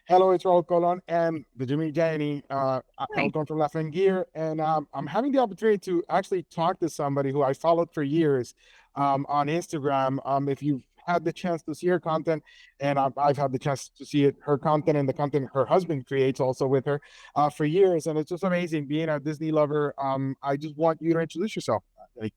Hello, it's Raul Colon and the Jimmy Jenny. Hi. Raul Colon from Left Gear, and I'm having the opportunity to actually talk to somebody who I followed for years on Instagram. If you've had the chance to see her content, and I've had the chance to see her content and the content her husband creates also with her for years, and it's just amazing being a Disney lover. I just want you to introduce yourself. Like,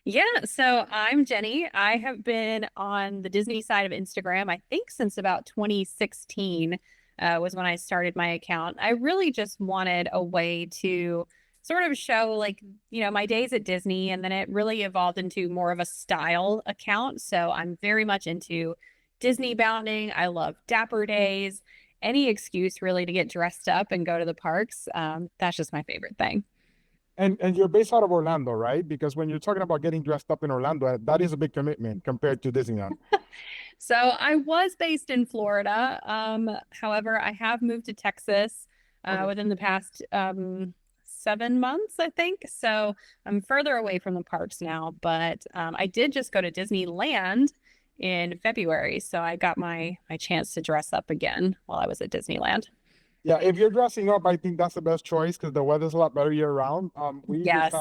Yeah, so I'm Jenny. I have been on the Disney side of Instagram, I think since about 2016 was when I started my account. I really just wanted a way to sort of show my days at Disney, and then it really evolved into more of a style account. So I'm very much into Disney bounding. I love Dapper days. Any excuse really to get dressed up and go to the parks. That's just my favorite thing. and you're based out of Orlando, right? Because when you're talking about getting dressed up in Orlando, that is a big commitment compared to Disneyland. So I was based in Florida. However, I have moved to Texas Okay. within the past 7 months, I think. So I'm further away from the parks now, but I did just go to Disneyland in February. So I got my chance to dress up again while I was at Disneyland. Yeah, if you're dressing up, I think that's the best choice because the weather's a lot better year round. Yes.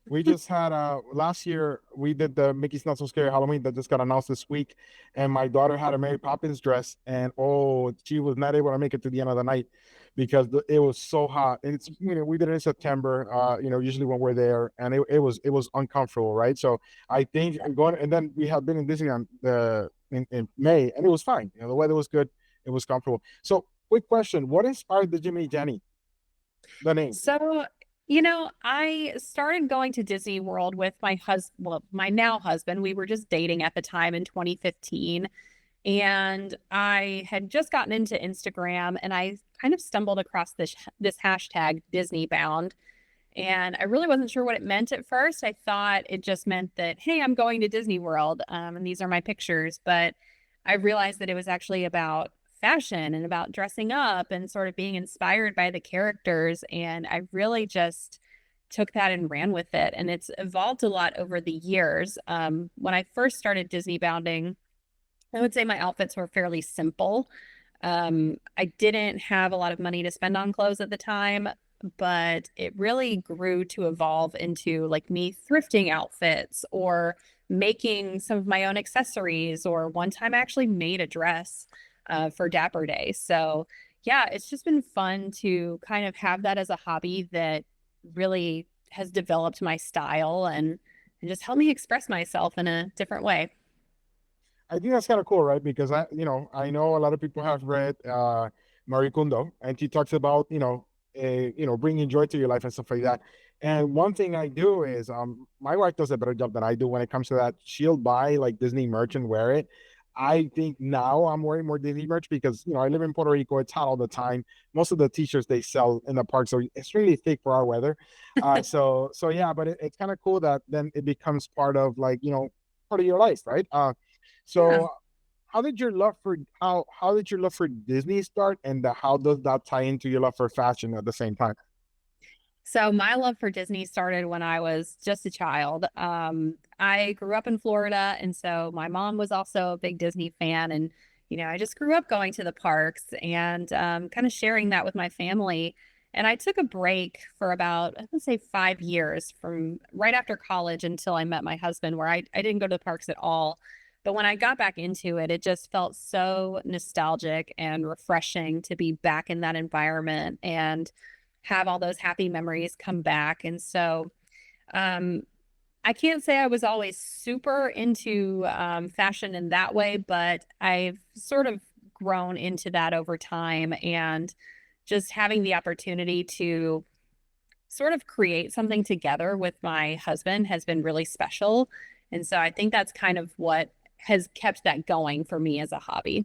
We just had last year we did the Mickey's Not So Scary Halloween that just got announced this week, and my daughter had a Mary Poppins dress, and oh, she was not able to make it to the end of the night because it was so hot. And it's we did it in September, usually when we're there, and it was uncomfortable, right? So I think I'm going, and then we had been in Disneyland in May, and it was fine. The weather was good, it was comfortable. So quick question: what inspired the Jimmy Jenny, the name? So, I started going to Disney World with my husband, well, my now husband. We were just dating at the time in 2015. And I had just gotten into Instagram and I kind of stumbled across this hashtag DisneyBound. And I really wasn't sure what it meant at first. I thought it just meant that, hey, I'm going to Disney World, and these are my pictures. But I realized that it was actually about fashion and about dressing up and sort of being inspired by the characters. And I really just took that and ran with it. And it's evolved a lot over the years. When I first started Disney bounding, I would say my outfits were fairly simple. I didn't have a lot of money to spend on clothes at the time, but it really grew to evolve into like me thrifting outfits or making some of my own accessories, or one time I actually made a dress for Dapper Day. So, yeah, it's just been fun to kind of have that as a hobby that really has developed my style and just helped me express myself in a different way. I think that's kind of cool, right? Because I know a lot of people have read Marie Kondo, and she talks about bringing joy to your life and stuff like that. And one thing I do is my wife does a better job than I do when it comes to that. She'll buy like Disney merch and wear it. I think now I'm wearing more Disney merch because I live in Puerto Rico. It's hot all the time. Most of the t-shirts they sell in the park, so it's really thick for our weather. So yeah, but it's kind of cool that then it becomes part of like part of your life, right? Yeah. So how did your love for Disney start, and how does that tie into your love for fashion at the same time? So my love for Disney started when I was just a child. I grew up in Florida, and so my mom was also a big Disney fan, and I just grew up going to the parks and kind of sharing that with my family. And I took a break for about, I would say, 5 years from right after college until I met my husband, where I didn't go to the parks at all. But when I got back into it, it just felt so nostalgic and refreshing to be back in that environment and have all those happy memories come back. And so um, I can't say I was always super into fashion in that way, but I've sort of grown into that over time, and just having the opportunity to sort of create something together with my husband has been really special. And so I think that's kind of what has kept that going for me as a hobby.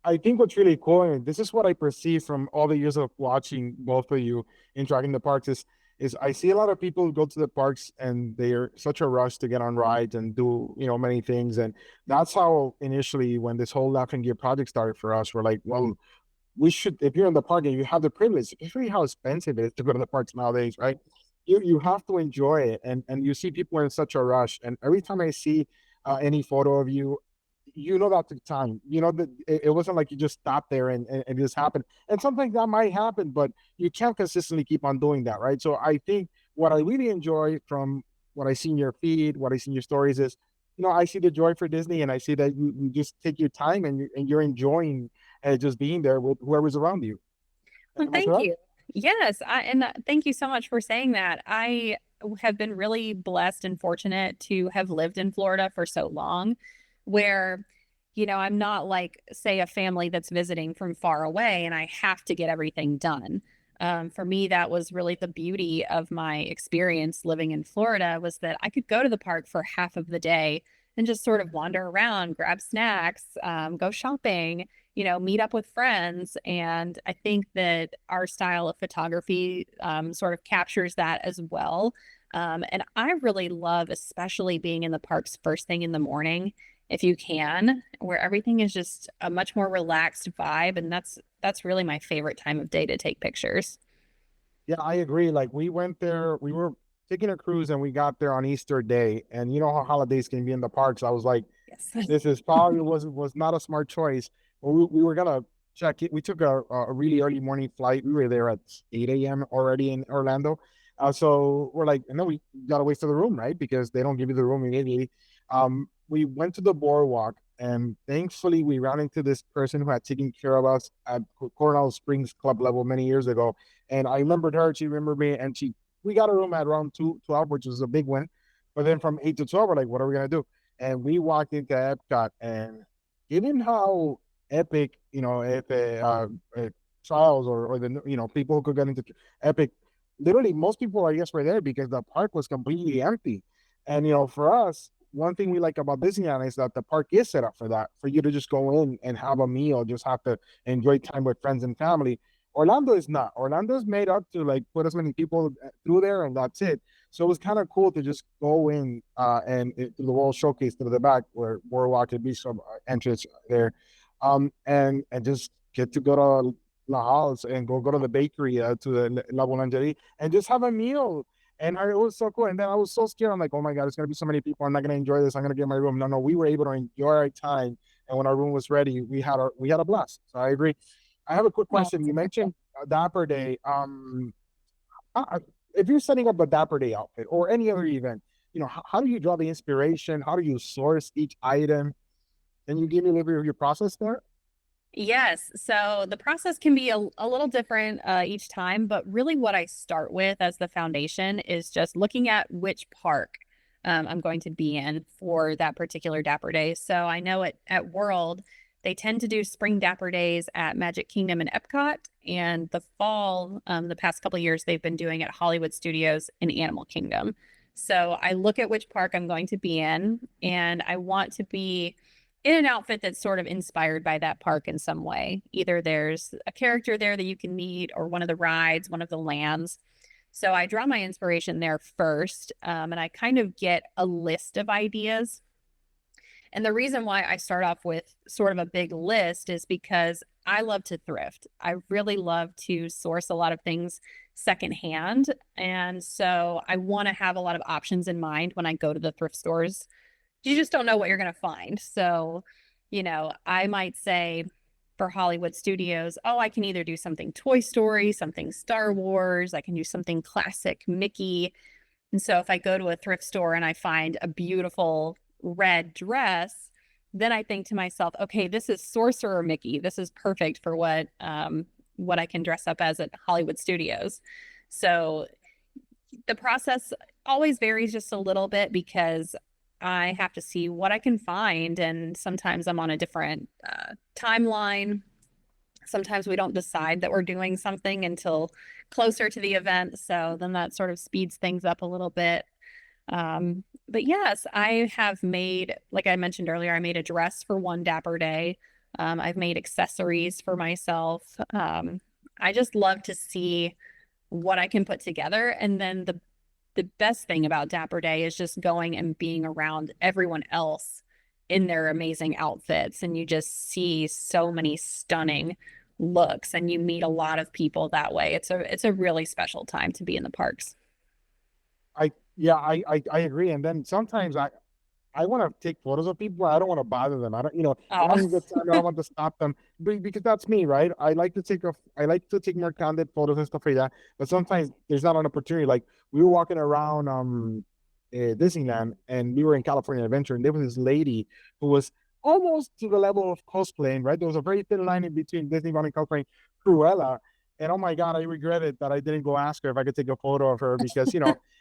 I think what's really cool, and this is what I perceive from all the years of watching both of you interacting in the parks, is I see a lot of people go to the parks and they're such a rush to get on rides and do many things, and that's how initially when this whole Laughing Gear project started for us, we're like, well, we should, if you're in the park and you have the privilege, especially how expensive it is to go to the parks nowadays, right? You have to enjoy it, and you see people in such a rush, and every time I see any photo of you, you know that took time. You know that it wasn't like you just stopped there and it just happened. And sometimes that might happen, but you can't consistently keep on doing that, right? So I think what I really enjoy from what I see in your feed, what I see in your stories is, I see the joy for Disney, and I see that you just take your time and you're enjoying just being there with whoever's around you. Well, Am I thank correct? you. Yes, thank you so much for saying that. I have been really blessed and fortunate to have lived in Florida for so long, where, I'm not like, say, a family that's visiting from far away and I have to get everything done. For me, that was really the beauty of my experience living in Florida, was that I could go to the park for half of the day and just sort of wander around, grab snacks, go shopping, meet up with friends. And I think that our style of photography sort of captures that as well. And I really love, especially being in the parks first thing in the morning, if you can, where everything is just a much more relaxed vibe. And that's really my favorite time of day to take pictures. Yeah, I agree. Like we went there, we were taking a cruise and we got there on Easter Day. And you know how holidays can be in the parks. I was like, Yes. this is probably was not a smart choice. But we were gonna check it. We took a really early morning flight. We were there at 8 a.m. already in Orlando. So we're like, and then we gotta wait for the room, right? Because they don't give you the room immediately. We went to the boardwalk, and thankfully we ran into this person who had taken care of us at Coronado Springs Club level many years ago. And I remembered her, she remembered me, and we got a room at around 2:12, which was a big win. But then from 8 to 12, we're like, what are we gonna do? And we walked into Epcot, and given how epic, if trials or the people who could get into Epic, literally most people I guess were there because the park was completely empty. And for us, one thing we like about Disneyland is that the park is set up for that, for you to just go in and have a meal, just have to enjoy time with friends and family. Orlando is not. Orlando is made up to like put as many people through there, and that's it. So it was kind of cool to just go in to the World Showcase to the back where Boardwalk and Beach Club entrance there, and just get to go to La Hal's and go to the bakery to the La Boulangerie and just have a meal. And it was so cool. And then I was so scared. I'm like, oh my God, it's gonna be so many people. I'm not gonna enjoy this. I'm gonna get my room. No, we were able to enjoy our time. And when our room was ready, we had a blast. So I agree. I have a quick Oh, question. You mentioned Dapper Day. Uh, if you're setting up a Dapper Day outfit or any other event, how do you draw the inspiration? How do you source each item? Can you give me a little bit of your process there? yes. So the process can be a little different each time, but really what I start with as the foundation is just looking at which park I'm going to be in for that particular Dapper Day. So I know at World, they tend to do spring Dapper Days at Magic Kingdom and Epcot, and the fall, the past couple of years, they've been doing at Hollywood Studios in Animal Kingdom. So I look at which park I'm going to be in, and I want to be in an outfit that's sort of inspired by that park in some way. Either there's a character there that you can meet, or one of the rides, one of the lands. So I draw my inspiration there first, and I kind of get a list of ideas. And the reason why I start off with sort of a big list is because I love to thrift. I really love to source a lot of things secondhand. And so I want to have a lot of options in mind when I go to the thrift stores. You just don't know what you're going to find. So, I might say for Hollywood Studios, oh, I can either do something Toy Story, something Star Wars, I can do something classic Mickey. And so if I go to a thrift store and I find a beautiful red dress, then I think to myself, okay, this is Sorcerer Mickey. This is perfect for what I can dress up as at Hollywood Studios. So the process always varies just a little bit because I have to see what I can find. And sometimes I'm on a different timeline. Sometimes we don't decide that we're doing something until closer to the event. So then that sort of speeds things up a little bit. But yes, I have made, like I mentioned earlier, I made a dress for one Dapper Day. I've made accessories for myself. I just love to see what I can put together. And then the best thing about Dapper Day is just going and being around everyone else in their amazing outfits. And you just see so many stunning looks and you meet a lot of people that way. It's a really special time to be in the parks. I Yeah, I agree. And then sometimes I want to take photos of people. I don't want to bother them. I don't, they're Oh, having a good time. I don't want to stop them. Because that's me, right? I like to take more candid photos and stuff like that. But sometimes there's not an opportunity. Like we were walking around Disneyland, and we were in California Adventure, and there was this lady who was almost to the level of cosplaying, right? There was a very thin line in between DisneyBounding and cosplaying Cruella. And oh my God, I regretted that I didn't go ask her if I could take a photo of her because,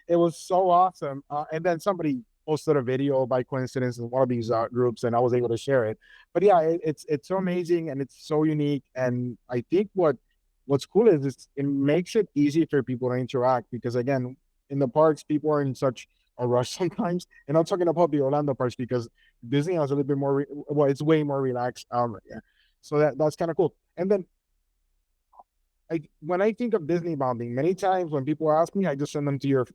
it was so awesome. And then somebody posted a video by coincidence in one of these groups, and I was able to share it. But yeah, it's so amazing and it's so unique. And I think what's cool is it makes it easy for people to interact because again, in the parks, people are in such a rush sometimes. And I'm talking about the Orlando parks because Disney has a little bit more, well, it's way more relaxed. Yeah. So that's kind of cool. And then when I think of DisneyBounding, many times when people ask me, I just send them to your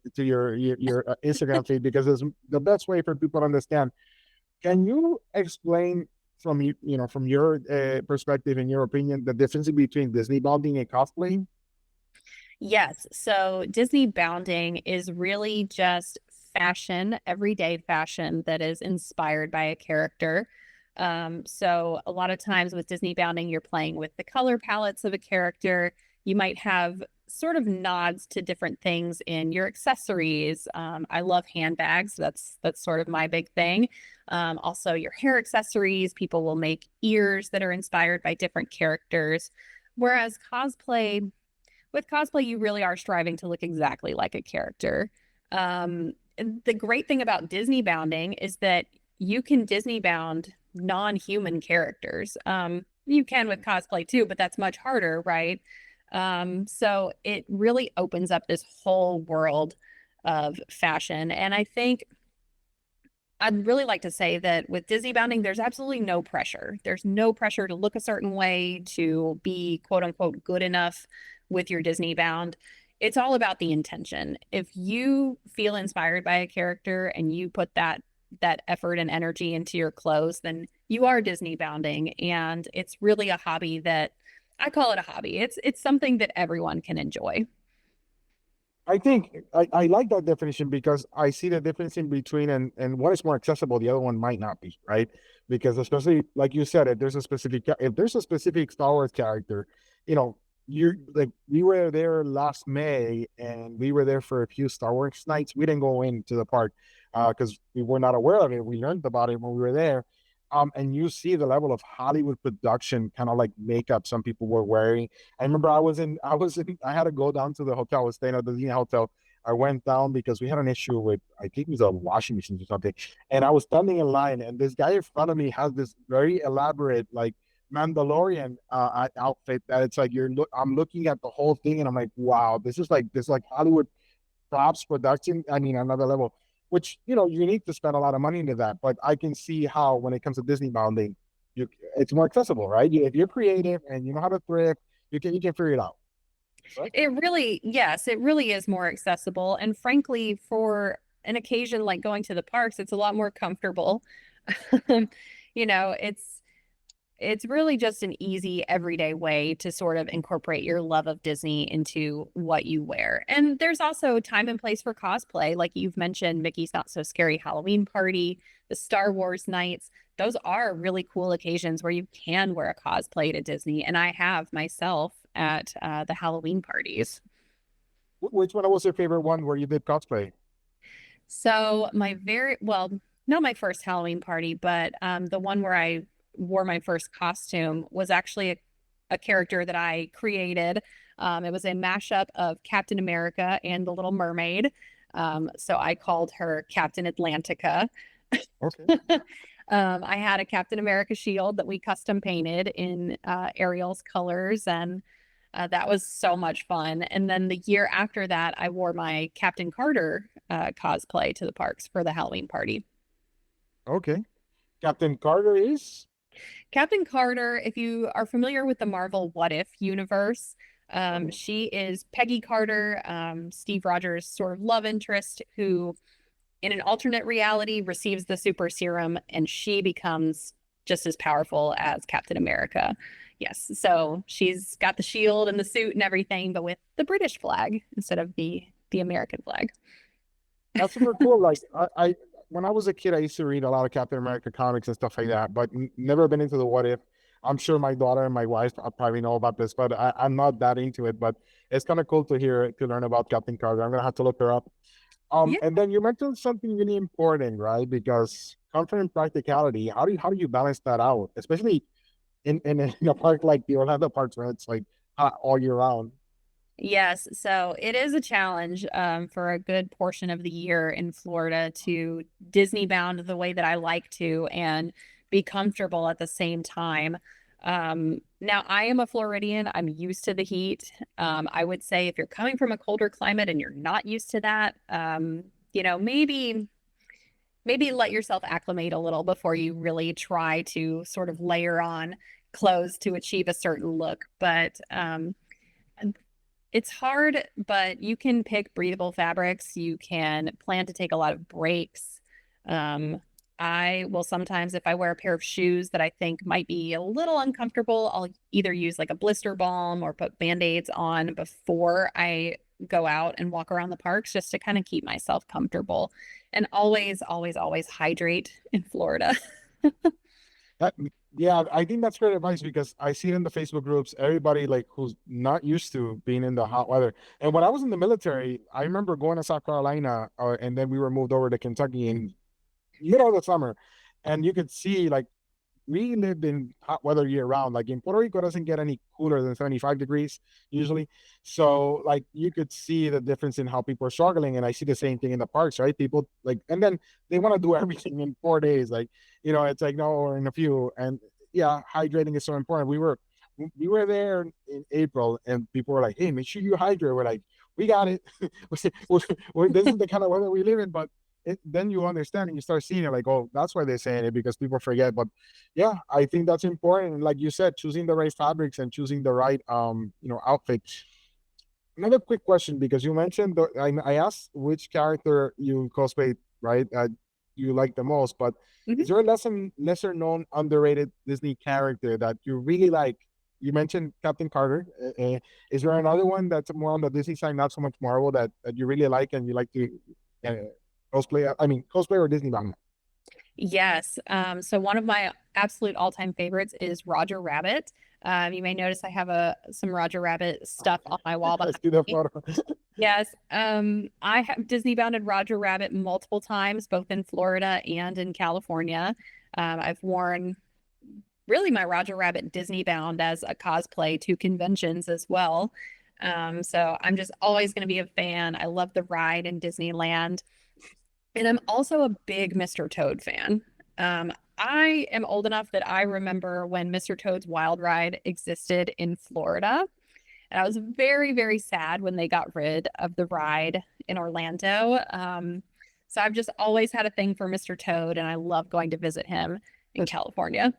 Instagram feed because it's the best way for people to understand. Can you explain from your perspective and your opinion the difference between DisneyBounding and cosplaying? yes. So Disney bounding is really just fashion, everyday fashion that is inspired by a character. So a lot of times with Disney bounding, you're playing with the color palettes of a character. You might have sort of nods to different things in your accessories. I love handbags. That's sort of my big thing. Also, your hair accessories. People will make ears that are inspired by different characters. Whereas with cosplay, you really are striving to look exactly like a character. And the great thing about Disney bounding is that you can Disney bound non-human characters. You can with cosplay too, but that's much harder, right? So it really opens up this whole world of fashion. And I think I'd really like to say that with Disney bounding, there's absolutely no pressure. There's no pressure to look a certain way, to be quote unquote good enough with your Disney bound. It's all about the intention. If you feel inspired by a character and you put that effort and energy into your clothes, then you are Disney bounding. And it's really a hobby that I call it a hobby. It's something that everyone can enjoy. I think I like that definition because I see the difference in between and one is more accessible, the other one might not be, right? Because especially like you said, if there's a specific Star Wars character, you know, you're like we were there last May and we were there for a few Star Wars nights. We didn't go into the park because we were not aware of it. We learned about it when we were there. And you see the level of Hollywood production, kind of like makeup some people were wearing. I remember I had to go down to the hotel. I was staying at the Disney hotel. I went down because we had an issue with, I think it was a washing machine or something. And I was standing in line, and this guy in front of me has this very elaborate, like Mandalorian outfit that it's like I'm looking at the whole thing, and I'm like, wow, this is like Hollywood props production. I mean, another level. Which you need to spend a lot of money into that. But I can see how when it comes to Disney bounding, it's more accessible, right? If you're creative and you know how to thrift, you can figure it out. Right? Yes, it really is more accessible. And frankly, for an occasion like going to the parks, it's a lot more comfortable. You know, it's really just an easy everyday way to sort of incorporate your love of Disney into what you wear. And there's also time and place for cosplay. Like you've mentioned, Mickey's Not So Scary Halloween Party, the Star Wars nights. Those are really cool occasions where you can wear a cosplay to Disney. And I have myself at the Halloween parties. Which one was your favorite one where you did cosplay? So well, not my first Halloween party, but the one where I wore my first costume was actually a character that I created. It was a mashup of Captain America and the Little Mermaid. So I called her Captain Atlantica. Okay. I had a Captain America shield that we custom painted in Ariel's colors, and that was so much fun. And then the year after that, I wore my Captain Carter cosplay to the parks for the Halloween party. Okay. Captain Carter is? Captain Carter, if you are familiar with the Marvel What If universe, Oh, she is Peggy Carter, Steve Rogers' sort of love interest, who in an alternate reality receives the super serum and she becomes just as powerful as Captain America. Yes, so she's got the shield and the suit and everything, but with the British flag instead of the American flag. that's super cool. Like when I was a kid, I used to read a lot of Captain America comics and stuff like that, but never been into the what if. I'm sure my daughter and my wife probably know about this, but I'm not that into it. But it's kind of cool to hear to learn about Captain Carter. I'm gonna have to look her up. Yeah. And then you mentioned something really important, right? Because comfort and practicality. How do you balance that out, especially in a park like the Orlando parks where it's like hot all year round? Yes, so it is a challenge for a good portion of the year in Florida to Disney bound the way that I like to and be comfortable at the same time. Now, I am a Floridian. I'm used to the heat. I would say if you're coming from a colder climate and you're not used to that, maybe let yourself acclimate a little before you really try to sort of layer on clothes to achieve a certain look. But it's hard, but you can pick breathable fabrics. You can plan to take a lot of breaks. I will sometimes, if I wear a pair of shoes that I think might be a little uncomfortable, I'll either use like a blister balm or put band-aids on before I go out and walk around the parks just to kind of keep myself comfortable. And always, always, always hydrate in Florida. That, yeah, I think that's great advice because I see it in the Facebook groups, everybody like who's not used to being in the hot weather. And when I was in the military, I remember going to South Carolina, and then we were moved over to Kentucky in middle of the summer, and you could see like we lived in hot weather year round. Like in Puerto Rico, it doesn't get any cooler than 75 degrees usually. So like you could see the difference in how people are struggling. And I see the same thing in the parks, right? People like, and then they want to do everything in 4 days. Like, it's like, no, or in a few. And yeah, hydrating is so important. We were there in April and people were like, hey, make sure you hydrate. We're like, we got it. This is the kind of weather we live in, but then you understand and you start seeing it like, oh, that's why they're saying it because people forget. But yeah, I think that's important. And like you said, choosing the right fabrics and choosing the right outfit. Another quick question because you mentioned I asked which character you cosplay, right? You like the most, but is Mhm. there a lesser known underrated Disney character that you really like? You mentioned Captain Carter. Is there another one that's more on the Disney side, not so much Marvel, that you really like and you like to uh, cosplay? I mean, cosplay or Disney bound? Yes. So one of my absolute all-time favorites is Roger Rabbit. You may notice I have some Roger Rabbit stuff on my wall I behind see the me. photo. Yes. I have Disney bounded Roger Rabbit multiple times, both in Florida and in California. I've worn really my Roger Rabbit Disney bound as a cosplay to conventions as well. So I'm just always going to be a fan. I love the ride in Disneyland. And I'm also a big Mr. Toad fan. I am old enough that I remember when Mr. Toad's Wild Ride existed in Florida. And I was very, very sad when they got rid of the ride in Orlando. So I've just always had a thing for Mr. Toad, and I love going to visit him in California.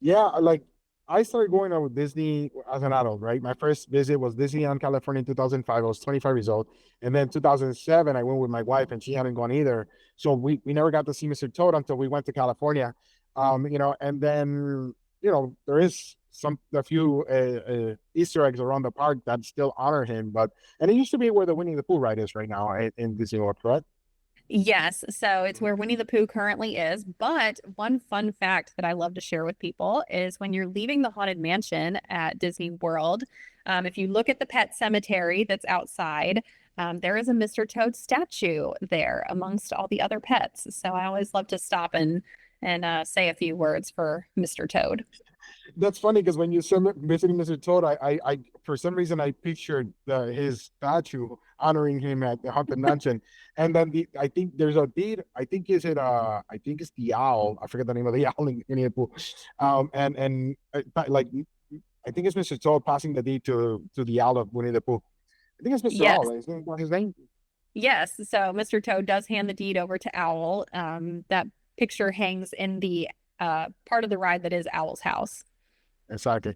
Yeah, like I started going out with Disney as an adult, right? My first visit was Disneyland California in 2005. I was 25 years old. And then 2007, I went with my wife and she hadn't gone either. So we never got to see Mr. Toad until we went to California. And then, there is a few Easter eggs around the park that still honor him. And it used to be where the Winnie the Pooh ride is right now in Disney World, correct? Yes, so it's where Winnie the Pooh currently is. But one fun fact that I love to share with people is when you're leaving the Haunted Mansion at Disney World, if you look at the pet cemetery that's outside, there is a Mr. Toad statue there amongst all the other pets. So I always love to stop and say a few words for Mr. Toad. That's funny because when you said visiting Mr. Toad, I for some reason I pictured his statue honoring him at the Haunted Mansion, and then I think there's a deed. I think it's the owl. I forget the name of the owl in the pool. Like I think it's Mr. Toad passing the deed to the owl of Winnie the Pooh. I think it's Mr. Yes, Owl. Isn't that his name? yes. So Mr. Toad does hand the deed over to Owl. That picture hangs in the part of the ride that is Owl's house. Exactly.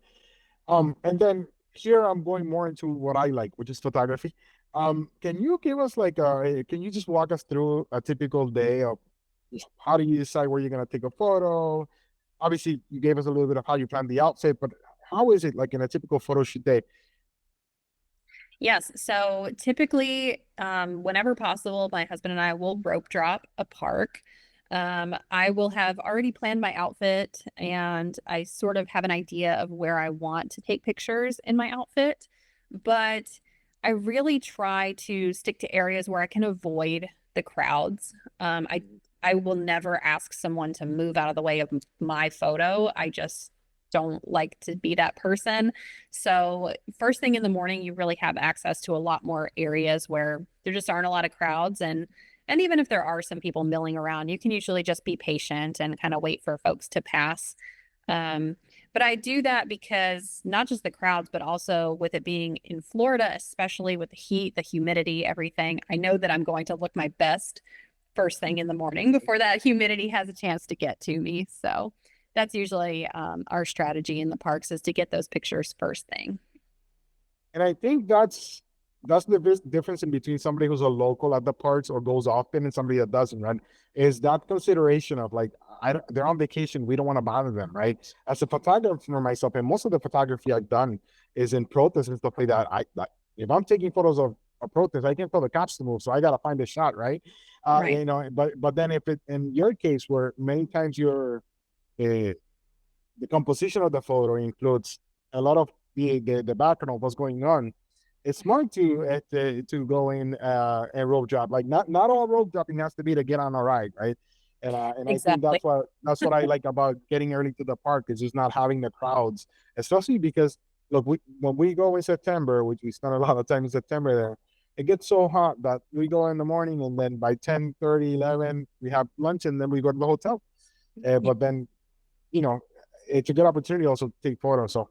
And then here I'm going more into what I like, which is photography. Can you give us can you just walk us through a typical day of how do you decide where you're gonna take a photo? Obviously, you gave us a little bit of how you plan the outfit, but how is it like in a typical photo shoot day? Yes. So typically, whenever possible, my husband and I will rope drop a park. I will have already planned my outfit and I sort of have an idea of where I want to take pictures in my outfit, but I really try to stick to areas where I can avoid the crowds. I will never ask someone to move out of the way of my photo. I just don't like to be that person. So, first thing in the morning, you really have access to a lot more areas where there just aren't a lot of crowds. And even if there are some people milling around, you can usually just be patient and kind of wait for folks to pass. Um, but I do that because not just the crowds, but also with it being in Florida, especially with the heat, the humidity, everything, I know that I'm going to look my best first thing in the morning before that humidity has a chance to get to me. So that's usually our strategy in the parks is to get those pictures first thing. And I think that's the difference in between somebody who's a local at the parks or goes often and somebody that doesn't, right? Is that consideration of like they're on vacation, we don't want to bother them, right? As a photographer for myself, and most of the photography I've done is in protests and stuff like that. If I'm taking photos of a protest, I can't tell the cops to move, so I gotta find a shot, right? Right. You know, but then if it in your case where many times you're uh, the composition of the photo includes a lot of the background of what's going on. It's smart to go in and rope drop. Like not all rope dropping has to be to get on a ride, right? And I think Exactly. that's what I like about getting early to the park is just not having the crowds, especially because look, when we go in September, which we spend a lot of time in September there, it gets so hot that we go in the morning and then by 10:30, 11, we have lunch and then we go to the hotel. Yeah. But then you know, it's a good opportunity also to take photos. So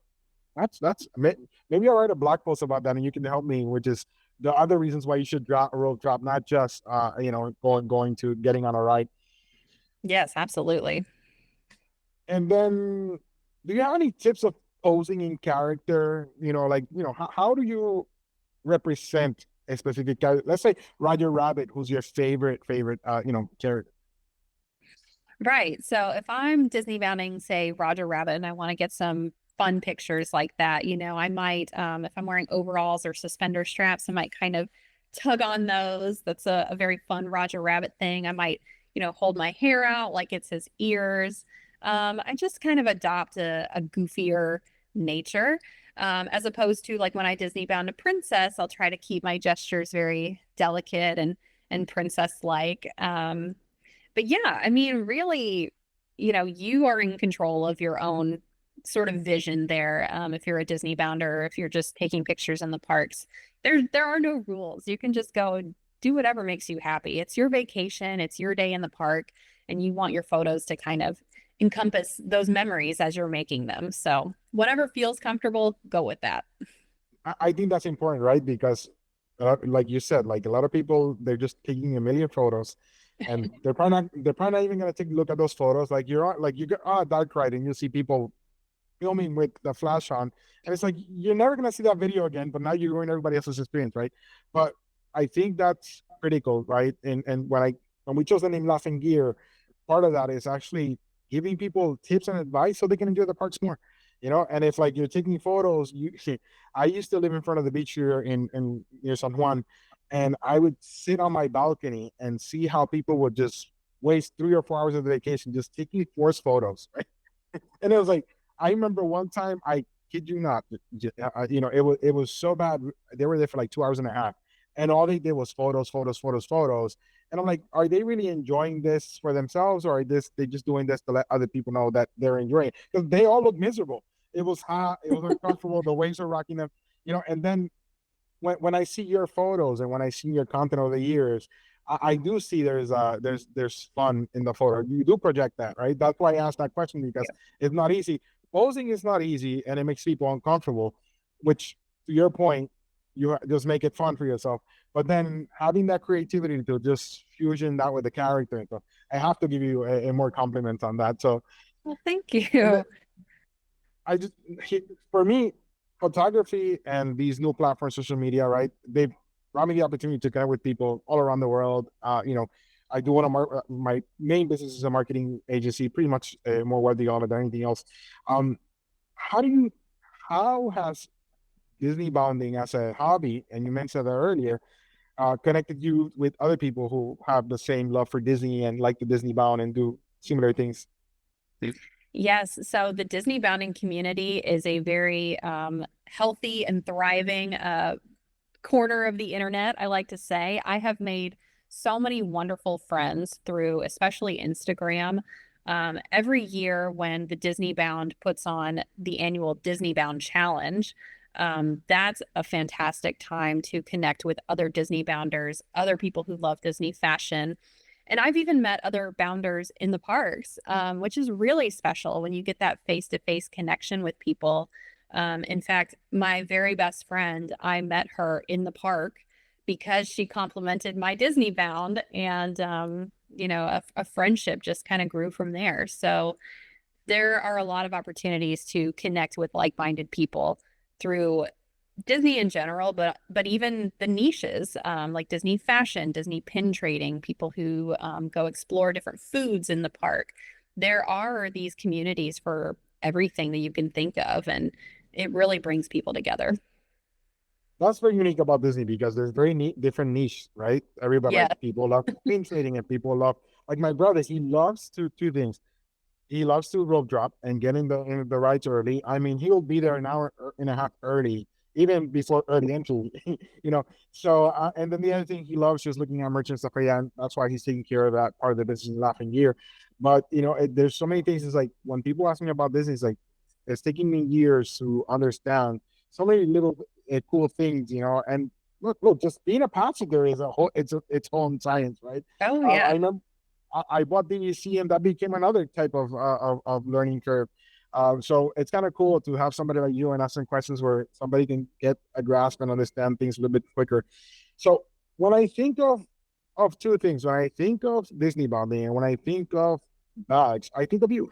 maybe I'll write a blog post about that, and you can help me, which is the other reasons why you should drop a rope drop, not just going to getting on a ride. Yes, absolutely. And then, do you have any tips of posing in character? How do you represent a specific character? Let's say Roger Rabbit, who's your favorite character. Right. So if I'm Disney bounding, say Roger Rabbit, and I want to get some fun pictures like that, I might, if I'm wearing overalls or suspender straps, I might kind of tug on those. That's a very fun Roger Rabbit thing. I might, hold my hair out like it's his ears. I just kind of adopt a goofier nature. As opposed to like when I Disney bound a princess, I'll try to keep my gestures very delicate and princess like. But yeah, I mean, really, you are in control of your own sort of vision there. If you're a Disney bounder, or if you're just taking pictures in the parks, there are no rules. You can just go and do whatever makes you happy. It's your vacation, it's your day in the park, and you want your photos to kind of encompass those memories as you're making them. So whatever feels comfortable, go with that. I think that's important, right? Because, like you said, like a lot of people, they're just taking a million photos, and they're probably not even gonna take a look at those photos. Like you're on, like you get dark ride, and you see people filming with the flash on, and it's like you're never gonna see that video again. But now you're ruining everybody else's experience, right? But I think that's critical, right? And when we chose the name Laughing Gear, part of that is actually giving people tips and advice so they can enjoy the parks more. And if like you're taking photos, I used to live in front of the beach here in near San Juan, and I would sit on my balcony and see how people would just waste 3 or 4 hours of the vacation just taking forced photos, right? And it was like I remember one time, I kid you not, it was so bad. They were there for like 2 hours and a half, and all they did was photos, photos, photos, photos. And I'm like, are they really enjoying this for themselves, or are they just doing this to let other people know that they're enjoying it? Because they all look miserable. It was hot, it was uncomfortable, the waves were rocking them, and then when I see your photos and when I see your content over the years, I do see there's fun in the photo. You do project that, right? That's why I asked that question because it's not easy. Posing is not easy and it makes people uncomfortable, which to your point, you just make it fun for yourself. But then having that creativity to just fusion that with the character, so I have to give you a more compliment on that. So, Well, thank and then you. I just for me, photography and these new platforms, social media, right? They've brought me the opportunity to connect with people all around the world. I do want to my main business is a marketing agency, pretty much more worthy on it than anything else. Um, how do you how has Disney bounding as a hobby, and you mentioned that earlier, connected you with other people who have the same love for Disney and like the Disney bound and do similar things. Yes, so the Disney bounding community is a very healthy and thriving corner of the internet, I like to say. I have made so many wonderful friends through especially Instagram. Every year when the Disney Bound puts on the annual Disney Bound Challenge, that's a fantastic time to connect with other Disney Bounders, other people who love Disney fashion. And I've even met other bounders in the parks, which is really special when you get that face-to-face connection with people. In fact, my very best friend, I met her in the park because she complimented my Disney bound, and a friendship just kind of grew from there. So there are a lot of opportunities to connect with like-minded people through Disney in general, but even the niches, like Disney fashion, Disney pin trading, people who go explore different foods in the park. There are these communities for everything that you can think of, and it really brings people together. That's very unique about Disney because there's very neat different niche, right? Everybody Yeah. like people love pin trading and people love like my brother, he loves to two things. He loves to rope drop and get in the rides early. I mean, he'll be there an hour and a half early, even before early entry, you know. So, and then the other thing he loves just looking at merchant stuff like that. And that's why he's taking care of that part of the business in laughing year. But there's so many things. It's like when people ask me about this, it's like it's taking me years to understand so many little cool things, And look, just being a passenger is its own science, right? Oh, I yeah. remember I bought DVC and that became another type of learning curve. So it's kind of cool to have somebody like you and asking questions where somebody can get a grasp and understand things a little bit quicker. So when I think of two things, when I think of Disney bonding and when I think of bags, I think of you.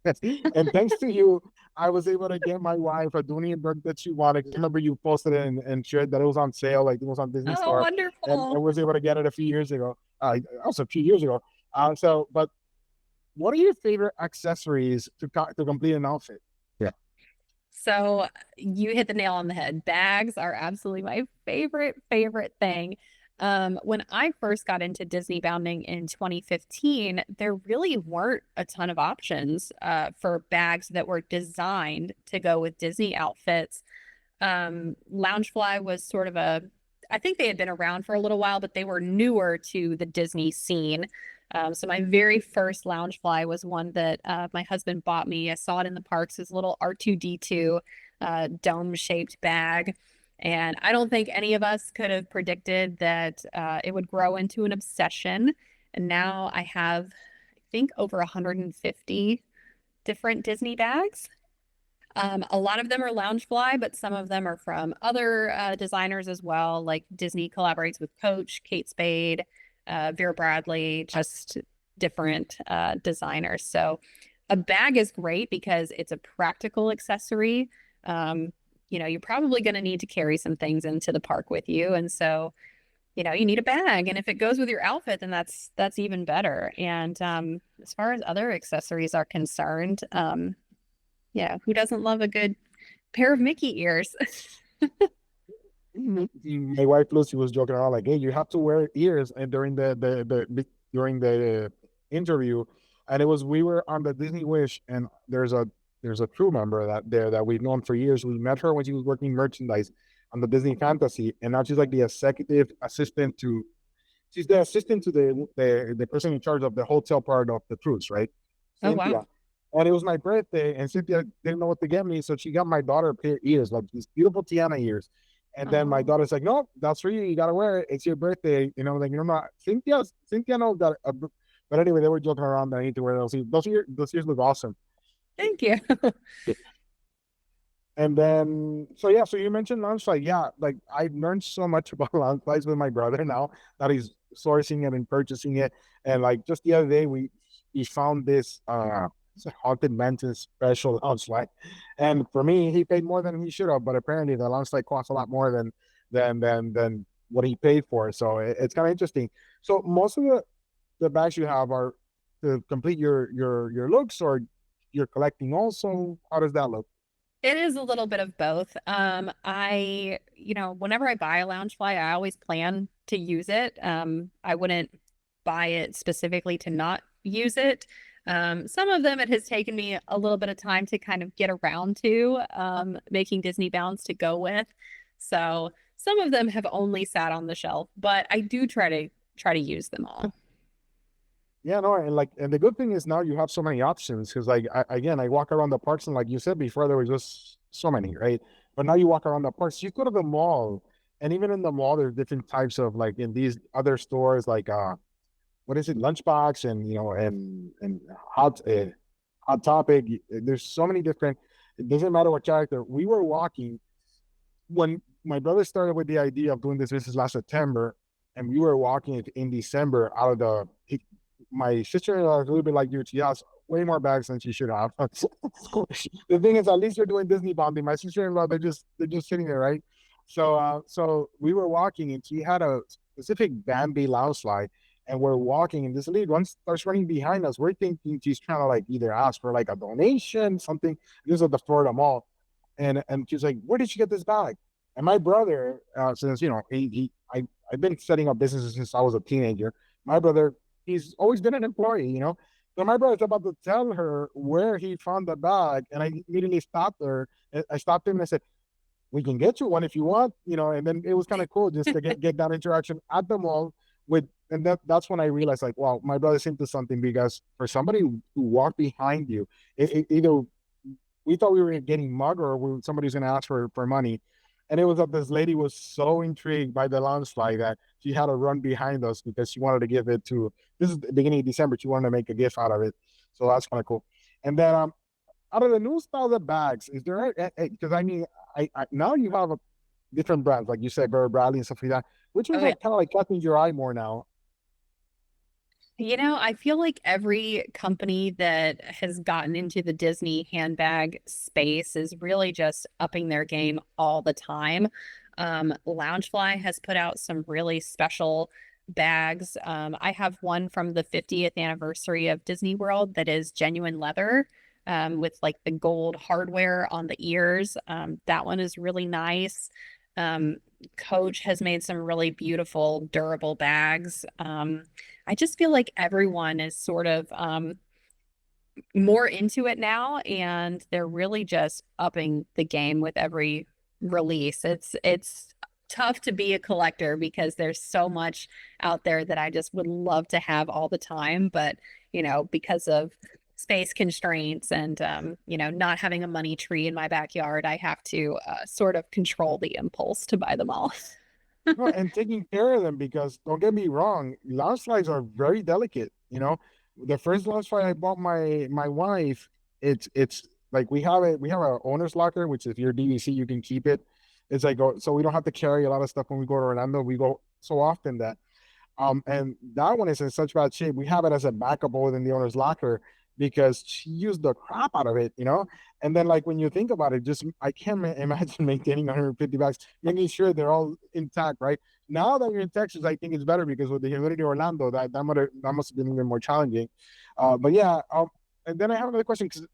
And thanks to you, I was able to get my wife a Dooney and Burke that she wanted. I remember you posted it and shared that it was on sale, like it was on Disney Oh, Store, and wonderful. was able to get it a few years ago. Also a few years ago. But what are your favorite accessories to complete an outfit? Yeah. So you hit the nail on the head. Bags are absolutely my favorite thing. When I first got into Disney bounding in 2015, there really weren't a ton of options for bags that were designed to go with Disney outfits. Loungefly was sort of I think they had been around for a little while, but they were newer to the Disney scene. So my very first Loungefly was one that my husband bought me. I saw it in the parks, this little R2D2 dome-shaped bag. And I don't think any of us could have predicted that it would grow into an obsession. And now I have, I think, over 150 different Disney bags. A lot of them are Loungefly, but some of them are from other designers as well. Like Disney collaborates with Coach, Kate Spade, Vera Bradley, just different designers. So a bag is great because it's a practical accessory. You're probably going to need to carry some things into the park with you, and so you need a bag. And if it goes with your outfit, then that's even better. And as far as other accessories are concerned, yeah, who doesn't love a good pair of Mickey ears? My wife Lucy was joking around like, "Hey, you have to wear ears." And during the interview, and it was we were on the Disney Wish, and there's a crew member that we've known for years. We met her when she was working merchandise on the Disney Fantasy, and now she's like the executive assistant to. She's the assistant to the person in charge of the hotel part of the cruise, right? Oh, wow. Cynthia. And it was my birthday, and Cynthia didn't know what to get me, so she got my daughter a pair of ears, like these beautiful Tiana ears. And then my Oh, daughter's like, "No, that's for you. You gotta wear it. It's your birthday." Like not Cynthia knows that. But anyway, they were joking around that I need to wear those ears. Those ears look awesome. thank you. And then, so yeah, so you mentioned launch flight. Yeah, like I've learned so much about launch flights with my brother now that he's sourcing it and purchasing it. And like just the other day, we found this it's a haunted mansion special launch flight, and for me, he paid more than he should have. But apparently, the launch flight costs a lot more than what he paid for. So it's kind of interesting. So most of the bags you have are to complete your looks, or you're collecting also. How does that look? It is a little bit of both. Whenever I buy a Loungefly, I always plan to use it. I wouldn't buy it specifically to not use it. Some of them it has taken me a little bit of time to kind of get around to making Disney bounds to go with. So some of them have only sat on the shelf, but I do try to use them all. Yeah, no, and like, and the good thing is now you have so many options because, like, again, I walk around the parks and, like you said before, there was just so many, right? But now you walk around the parks, you go to the mall, and even in the mall, there's different types of, like, in these other stores, like, what is it, Lunchbox, and and Hot Topic. There's so many different. It doesn't matter what character. We were walking when my brother started with the idea of doing this business last September, and we were walking in December out of my sister-in-law is a little bit like you. She has way more bags than she should have. The thing is, at least you're doing Disney bounding. My sister-in-law, they're just sitting there, right? So we were walking, and she had a specific Bambi lounge slide, and we're walking, and this lady starts running behind us. We're thinking she's trying to, like, either ask for, like, a donation, something. This is at the Florida Mall, and she's like, "Where did you get this bag?" And my brother, since I've been setting up businesses since I was a teenager. My brother, he's always been an employee, you know. So my brother's about to tell her where he found the bag, and I immediately stopped her. I stopped him and I said, "We can get you one if you want," you know. And then it was kind of cool just to get that interaction at the mall with, and that's when I realized, like, wow, my brother's into something, because for somebody who walked behind you, either we thought we were getting mugged or somebody's going to ask for money. And it was that this lady was so intrigued by the launch fly that she had to run behind us because she wanted to give it to, this is the beginning of December. She wanted to make a gift out of it. So that's kind of cool. And then out of the new style of bags, is there, because I mean, now you have different brands, like you said, Burr Bradley and stuff like that. Which Oh ones are yeah. kind of like catching your eye more now? I feel like every company that has gotten into the Disney handbag space is really just upping their game all the time. Loungefly has put out some really special bags. I have one from the 50th anniversary of Disney World that is genuine leather, with like the gold hardware on the ears. That one is really nice. Um, Coach has made some really beautiful, durable bags. I just feel like everyone is sort of more into it now, and they're really just upping the game with every release. It's tough to be a collector because there's so much out there that I just would love to have all the time, but because of space constraints and not having a money tree in my backyard, I have to sort of control the impulse to buy them all. No, and taking care of them, because don't get me wrong, launch slides are very delicate. You know, the first launch slide I bought my wife, it's like we have our owner's locker, which if you're DVC you can keep it. It's like, oh, so we don't have to carry a lot of stuff when we go to Orlando. We go so often that and that one is in such bad shape. We have it as a backup within the owner's locker because she used the crap out of it, you know? And then, like, when you think about it, just I can't imagine maintaining 150 bags, making sure they're all intact, right? Now that you're in Texas, I think it's better because with the humidity in Orlando, that must have been even more challenging. But yeah, and then I have another question because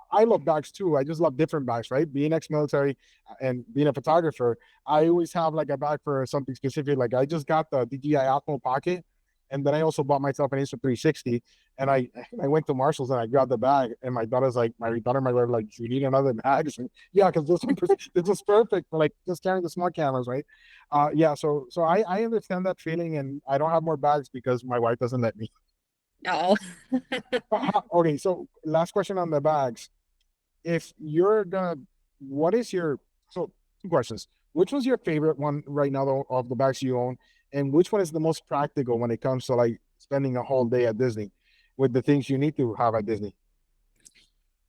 I love bags too. I just love different bags, right? Being ex-military and being a photographer, I always have like a bag for something specific. Like I just got the DJI Osmo Pocket, and then I also bought myself an Insta 360. And I went to Marshalls and I grabbed the bag, and my daughter's like, my daughter, my wife, like, you need another bag? Like, yeah, because this is perfect for like just carrying the small cameras, right? Yeah, so I understand that feeling, and I don't have more bags because my wife doesn't let me. Oh. Okay, so last question on the bags. If you're gonna, what is your, so two questions. Which one's your favorite one right now though, of the bags you own? And which one is the most practical when it comes to like spending a whole day at Disney with the things you need to have at Disney?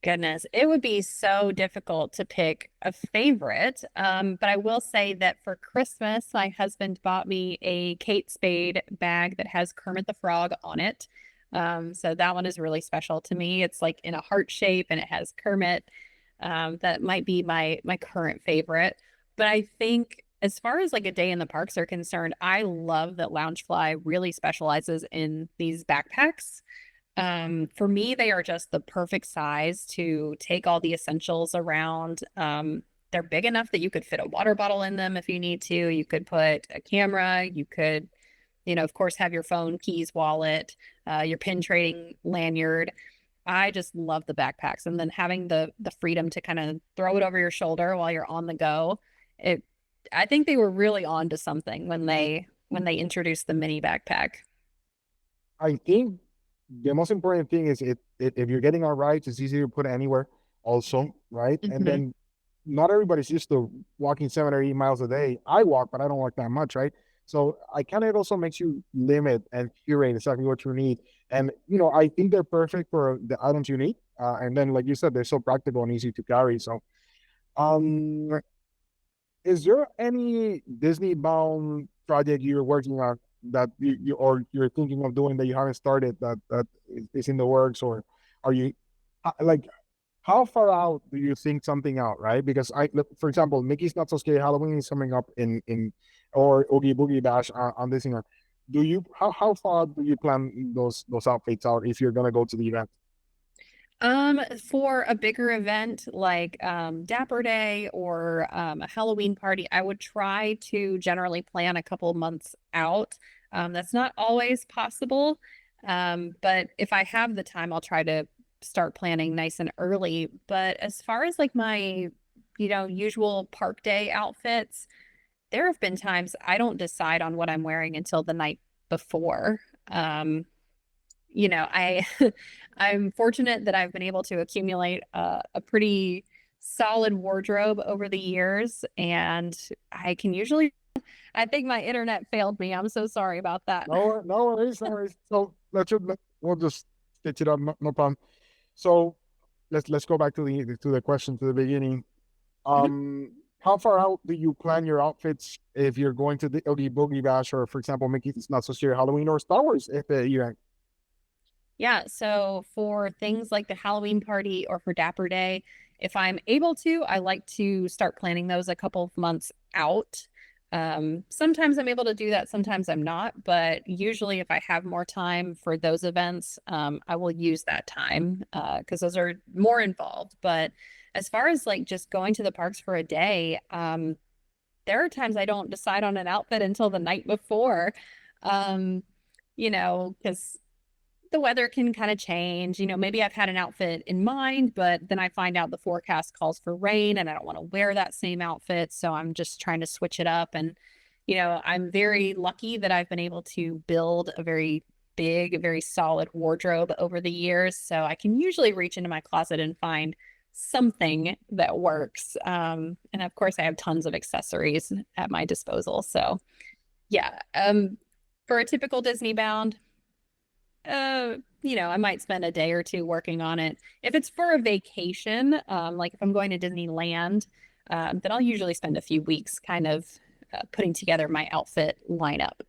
Goodness, it would be so difficult to pick a favorite. But I will say that for Christmas, my husband bought me a Kate Spade bag that has Kermit the Frog on it. So that one is really special to me. It's like in a heart shape and it has Kermit. That might be my current favorite. But I think as far as like a day in the parks are concerned, I love that Loungefly really specializes in these backpacks. For me, they are just the perfect size to take all the essentials around. They're big enough that you could fit a water bottle in them if you need to. You could put a camera. You could, of course, have your phone, keys, wallet, your pin trading lanyard. I just love the backpacks, and then having the freedom to kind of throw it over your shoulder while you're on the go. It, I think they were really on to something when they introduced the mini backpack. I think the most important thing is if you're getting on rides, it's easy to put anywhere also, right? And Hmm. then not everybody's used to walking 7 or 8 miles a day. I walk, but I don't walk that much, right? So I kind of, it also makes you limit and curate exactly what you need. And I think they're perfect for the items you need. And then, like you said, they're so practical and easy to carry. So, um, is there any Disney bound project you're working on that or you're thinking of doing that you haven't started that is in the works, or are you like how far out do you think something out, right? Because for example, Mickey's Not So Scary Halloween is coming up in or Oogie Boogie Bash on this year. Do you how far do you plan those outfits out if you're gonna go to the event? For a bigger event like Dapper Day or a Halloween party, I would try to generally plan a couple months out. That's not always possible. But if I have the time, I'll try to start planning nice and early. But as far as like my, usual park day outfits, there have been times I don't decide on what I'm wearing until the night before. Um, I I'm fortunate that I've been able to accumulate a pretty solid wardrobe over the years, and I can usually. I think my internet failed me. I'm so sorry about that. No worries, no worries. So we'll just stitch it up, no problem. So let's go back to the question to the beginning. Mhm. How far out do you plan your outfits if you're going to the Oogie Boogie Bash or, for example, Mickey's Not So Scary Halloween or Star Wars if you Yeah, so for things like the Halloween party or for Dapper Day, if I'm able to, I like to start planning those a couple of months out. Sometimes I'm able to do that, sometimes I'm not, but usually if I have more time for those events, I will use that time because those are more involved. But as far as like just going to the parks for a day, there are times I don't decide on an outfit until the night before. Um, because the weather can kind of change. Maybe I've had an outfit in mind, but then I find out the forecast calls for rain and I don't want to wear that same outfit. So I'm just trying to switch it up. And, I'm very lucky that I've been able to build a very big, very solid wardrobe over the years. So I can usually reach into my closet and find something that works. And of course, I have tons of accessories at my disposal. So, yeah. For a typical Disney bound, I might spend a day or two working on it. If it's for a vacation, like if I'm going to Disneyland, then I'll usually spend a few weeks kind of putting together my outfit lineup.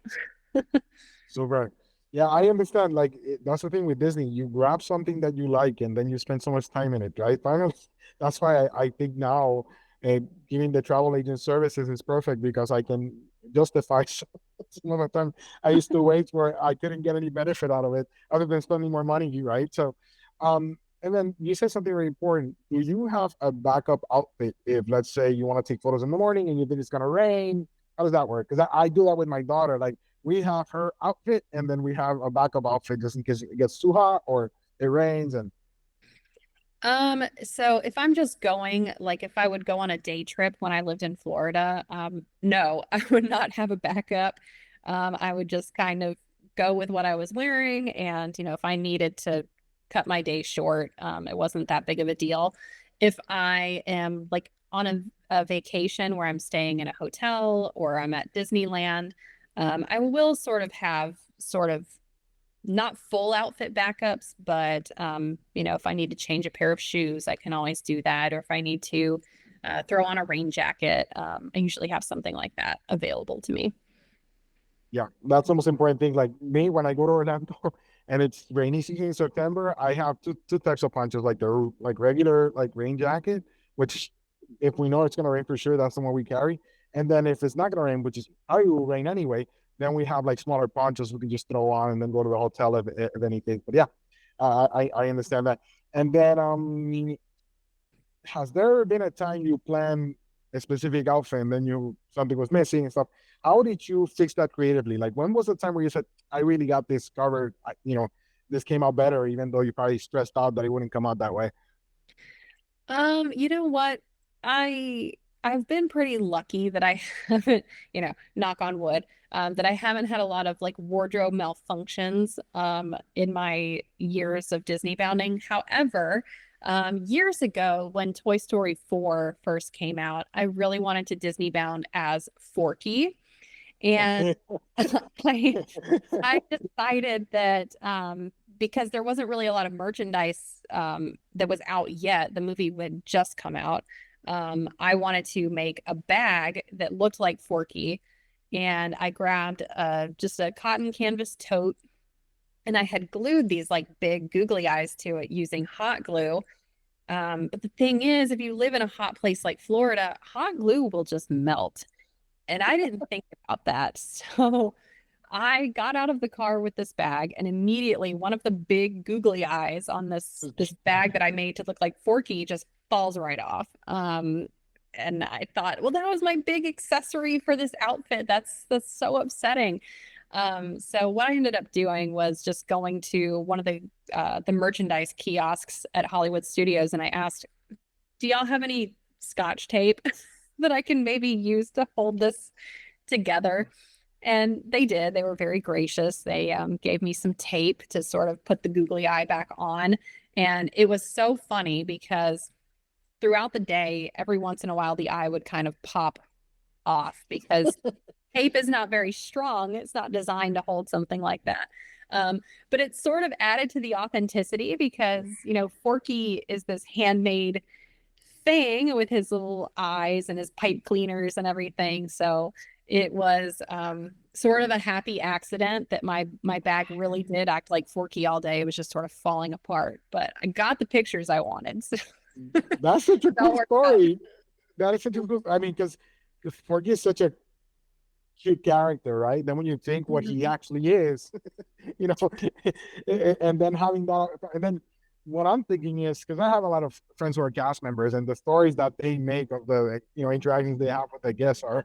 Super. Yeah, I understand. Like that's the thing with Disney. You grab something that you like, and then you spend so much time in it, right? Finally, that's why I think now, giving the travel agent services is perfect because I can justify some of the time I used to wait where I couldn't get any benefit out of it other than spending more money, right? So, and then you said something very important. Do you have a backup outfit if, let's say, you want to take photos in the morning and you think it's gonna rain? How does that work? Because I do that with my daughter. Like we have her outfit and then we have a backup outfit just in case it gets too hot or it rains. And So if I'm just going, like if I would go on a day trip when I lived in Florida, no, I would not have a backup. I would just kind of go with what I was wearing, and if I needed to cut my day short, it wasn't that big of a deal. If I am like on a vacation where I'm staying in a hotel or I'm at Disneyland, I will sort of have sort of not full outfit backups, but if I need to change a pair of shoes, I can always do that. Or if I need to throw on a rain jacket, I usually have something like that available to me. yeah, that's the most important thing. Like me, when I go to Orlando and it's rainy season in September, I have two types of ponchos, like the like regular like rain jacket, which if we know it's gonna rain for sure, that's the one we carry. And then if it's not gonna rain, which is probably will rain anyway, then we have like smaller ponchos we can just throw on and then go to the hotel if anything. But yeah, I understand that. And then has there been a time you planned a specific outfit and then you something was missing and stuff? How did you fix that creatively? Like when was the time where you said, I really got this covered, this came out better, even though you probably stressed out that it wouldn't come out that way? You know what? I I've been pretty lucky that I haven't, knock on wood, that I haven't had a lot of like wardrobe malfunctions in my years of Disney bounding. However, years ago when Toy Story 4 first came out, I really wanted to Disney bound as Forky. And I I decided that because there wasn't really a lot of merchandise that was out yet, the movie would just come out. I wanted to make a bag that looked like Forky, and I grabbed just a cotton canvas tote, and I had glued these like big googly eyes to it using hot glue. But the thing is, if you live in a hot place like Florida, hot glue will just melt. And I didn't think about that. So I got out of the car with this bag, and immediately one of the big googly eyes on this bag that I made to look like Forky just falls right off. And I thought, well, that was my big accessory for this outfit. That's so upsetting. So what I ended up doing was just going to one of the merchandise kiosks at Hollywood Studios, and I asked, "Do y'all have any Scotch tape that I can maybe use to hold this together?" And they did. They were very gracious. They gave me some tape to sort of put the googly eye back on. And it was so funny because throughout the day, every once in a while, the eye would kind of pop off because tape is not very strong. It's not designed to hold something like that. But it sort of added to the authenticity because, Forky is this handmade thing with his little eyes and his pipe cleaners and everything. So it was sort of a happy accident that my bag really did act like Forky all day. It was just sort of falling apart, but I got the pictures I wanted. So That's such a that cool worked out. story. That is such a cool. I mean, because Forky is such a cute character, right? Then when you think what he Mhm. actually is, you know, and then having that, and then what I'm thinking is because I have a lot of friends who are cast members, and the stories that they make of the interactions they have with the guests are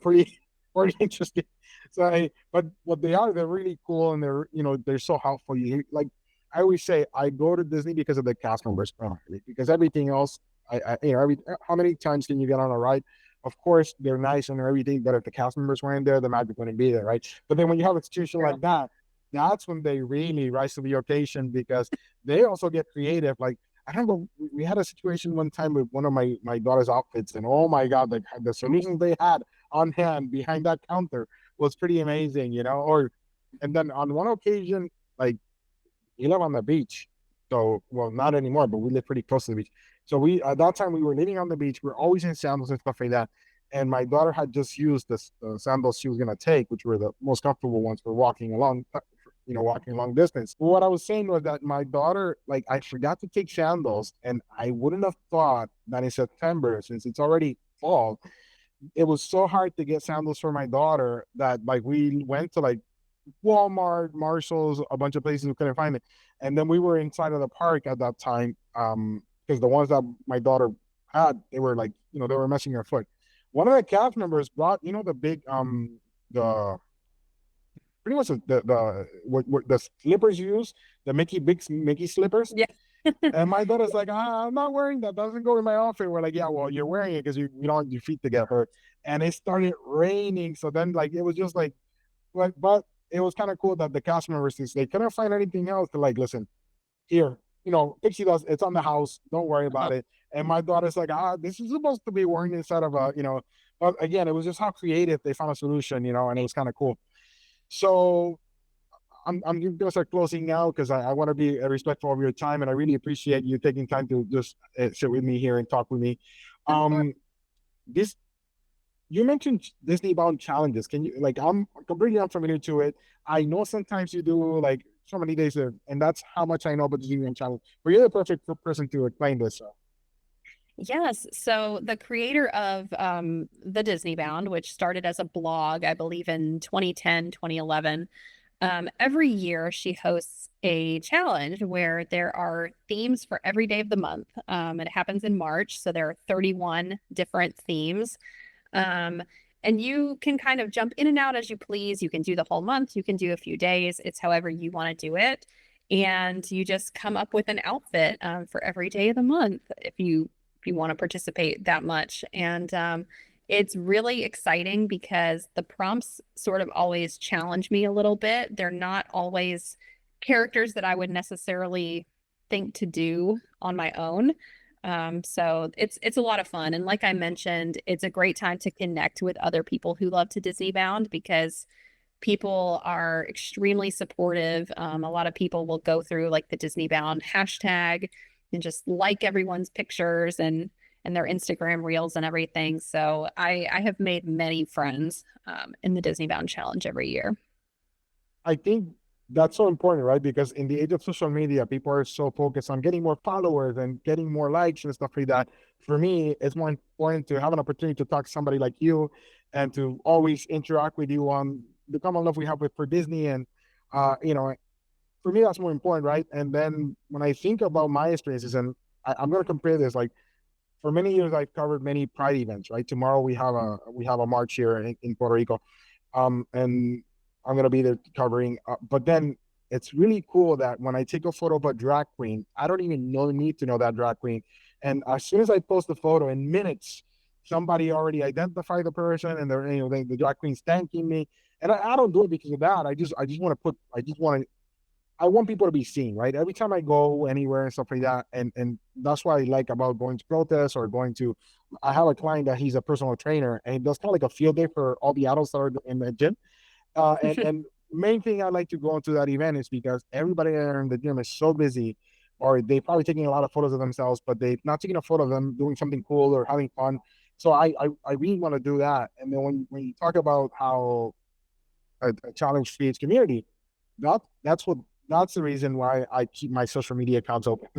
pretty pretty interesting. So, but what they are, they're really cool, and they're so helpful. Like I always say, I go to Disney because of the cast members, primarily, because everything else, how many times can you get on a ride? Of course, they're nice and everything, but if the cast members weren't there, the magic wouldn't be there, right? But then when you have a situation True. like that, that's when they really rise to the occasion because they also get creative. Like I remember we had a situation one time with one of my daughter's outfits, and oh my god, the solutions they had on hand behind that counter was pretty amazing, Or and then on one occasion, like we live on the beach. So, well, not anymore, but we live pretty close to the beach. So we at that time we were living on the beach. We are always in sandals and stuff like that. And my daughter had just used the sandals she was gonna take, which were the most comfortable ones for walking along, walking long distance. What I was saying was that my daughter, like, I forgot to take sandals, and I wouldn't have thought that in September, since it's already fall, it was so hard to get sandals for my daughter that like we went to like Walmart, Marshalls, a bunch of places we couldn't find it. And then we were inside of the park at that time, because the ones that my daughter had, they were like, they were messing her foot. One of the cast members brought, the big, the pretty much what the slippers you use, the big Mickey slippers. Yeah. And my daughter's like, I'm not wearing that. Doesn't go in my outfit. We're like, yeah, well, you're wearing it because you don't want your feet to get hurt. And it started raining. So then, like, it was just like, but it was kind of cool that the cast members, since they couldn't find anything else, to like, listen, here, Pixie does, it's on the house. Don't worry about it. And my daughter's like, this is supposed to be worn inside of but again, it was just how creative they found a solution, and it was kind of cool. So I'm gonna start closing now because I want to be respectful of your time, and I really appreciate you taking time to just sit with me here and talk with me. Of course. Um, this you mentioned Disney bound challenges. Can you like I'm completely unfamiliar to it. I know sometimes you do like so many days there, and that's how much I know about the Disney bound challenge. But you're the perfect person to explain this. So. Yes. So the creator of the Disney Bound, which started as a blog, I believe in 2010, 2011, Every year she hosts a challenge where there are themes for every day of the month. It happens in March, so there are 31 different themes. Um, and you can kind of jump in and out as you please. You can do the whole month, you can do a few days. It's however you want to do it. And you just come up with an outfit for every day of the month if you want to participate that much. And it's really exciting because the prompts sort of always challenge me a little bit. They're not always characters that I would necessarily think to do on my own. So it's a lot of fun. And like I mentioned, it's a great time to connect with other people who love to Disney bound because people are extremely supportive. A lot of people will go through like the Disney bound hashtag and just like everyone's pictures and their Instagram reels and everything. So I have made many friends in the Disney bound challenge every year. I think that's so important, right? Because in the age of social media, people are so focused on getting more followers and getting more likes and stuff like that. For me, it's more important to have an opportunity to talk to somebody like you and to always interact with you on the common love we have with for Disney. And you know, for me, that's more important, right? And then when I think about my experiences, and I'm gonna compare this, like for many years I've covered many Pride events, right? Tomorrow we have a march here in Puerto Rico, and I'm gonna be there covering. But then it's really cool that when I take a photo of a drag queen, I don't even need to know that drag queen, and as soon as I post the photo, in minutes, somebody already identified the person, and they're the drag queen's thanking me, and I don't do it because of that. I just want to I want people to be seen, right? Every time I go anywhere and stuff like that, and that's what I like about going to protests or going to. I have a client that he's a personal trainer, and he does kind of like a field day for all the adults that are in the gym. And main thing I like to go into that event is because everybody there in the gym is so busy, or they probably taking a lot of photos of themselves, but they not taking a photo of them doing something cool or having fun. So I really want to do that. And then when you talk about how a challenge creates community, that's the reason why I keep my social media accounts open.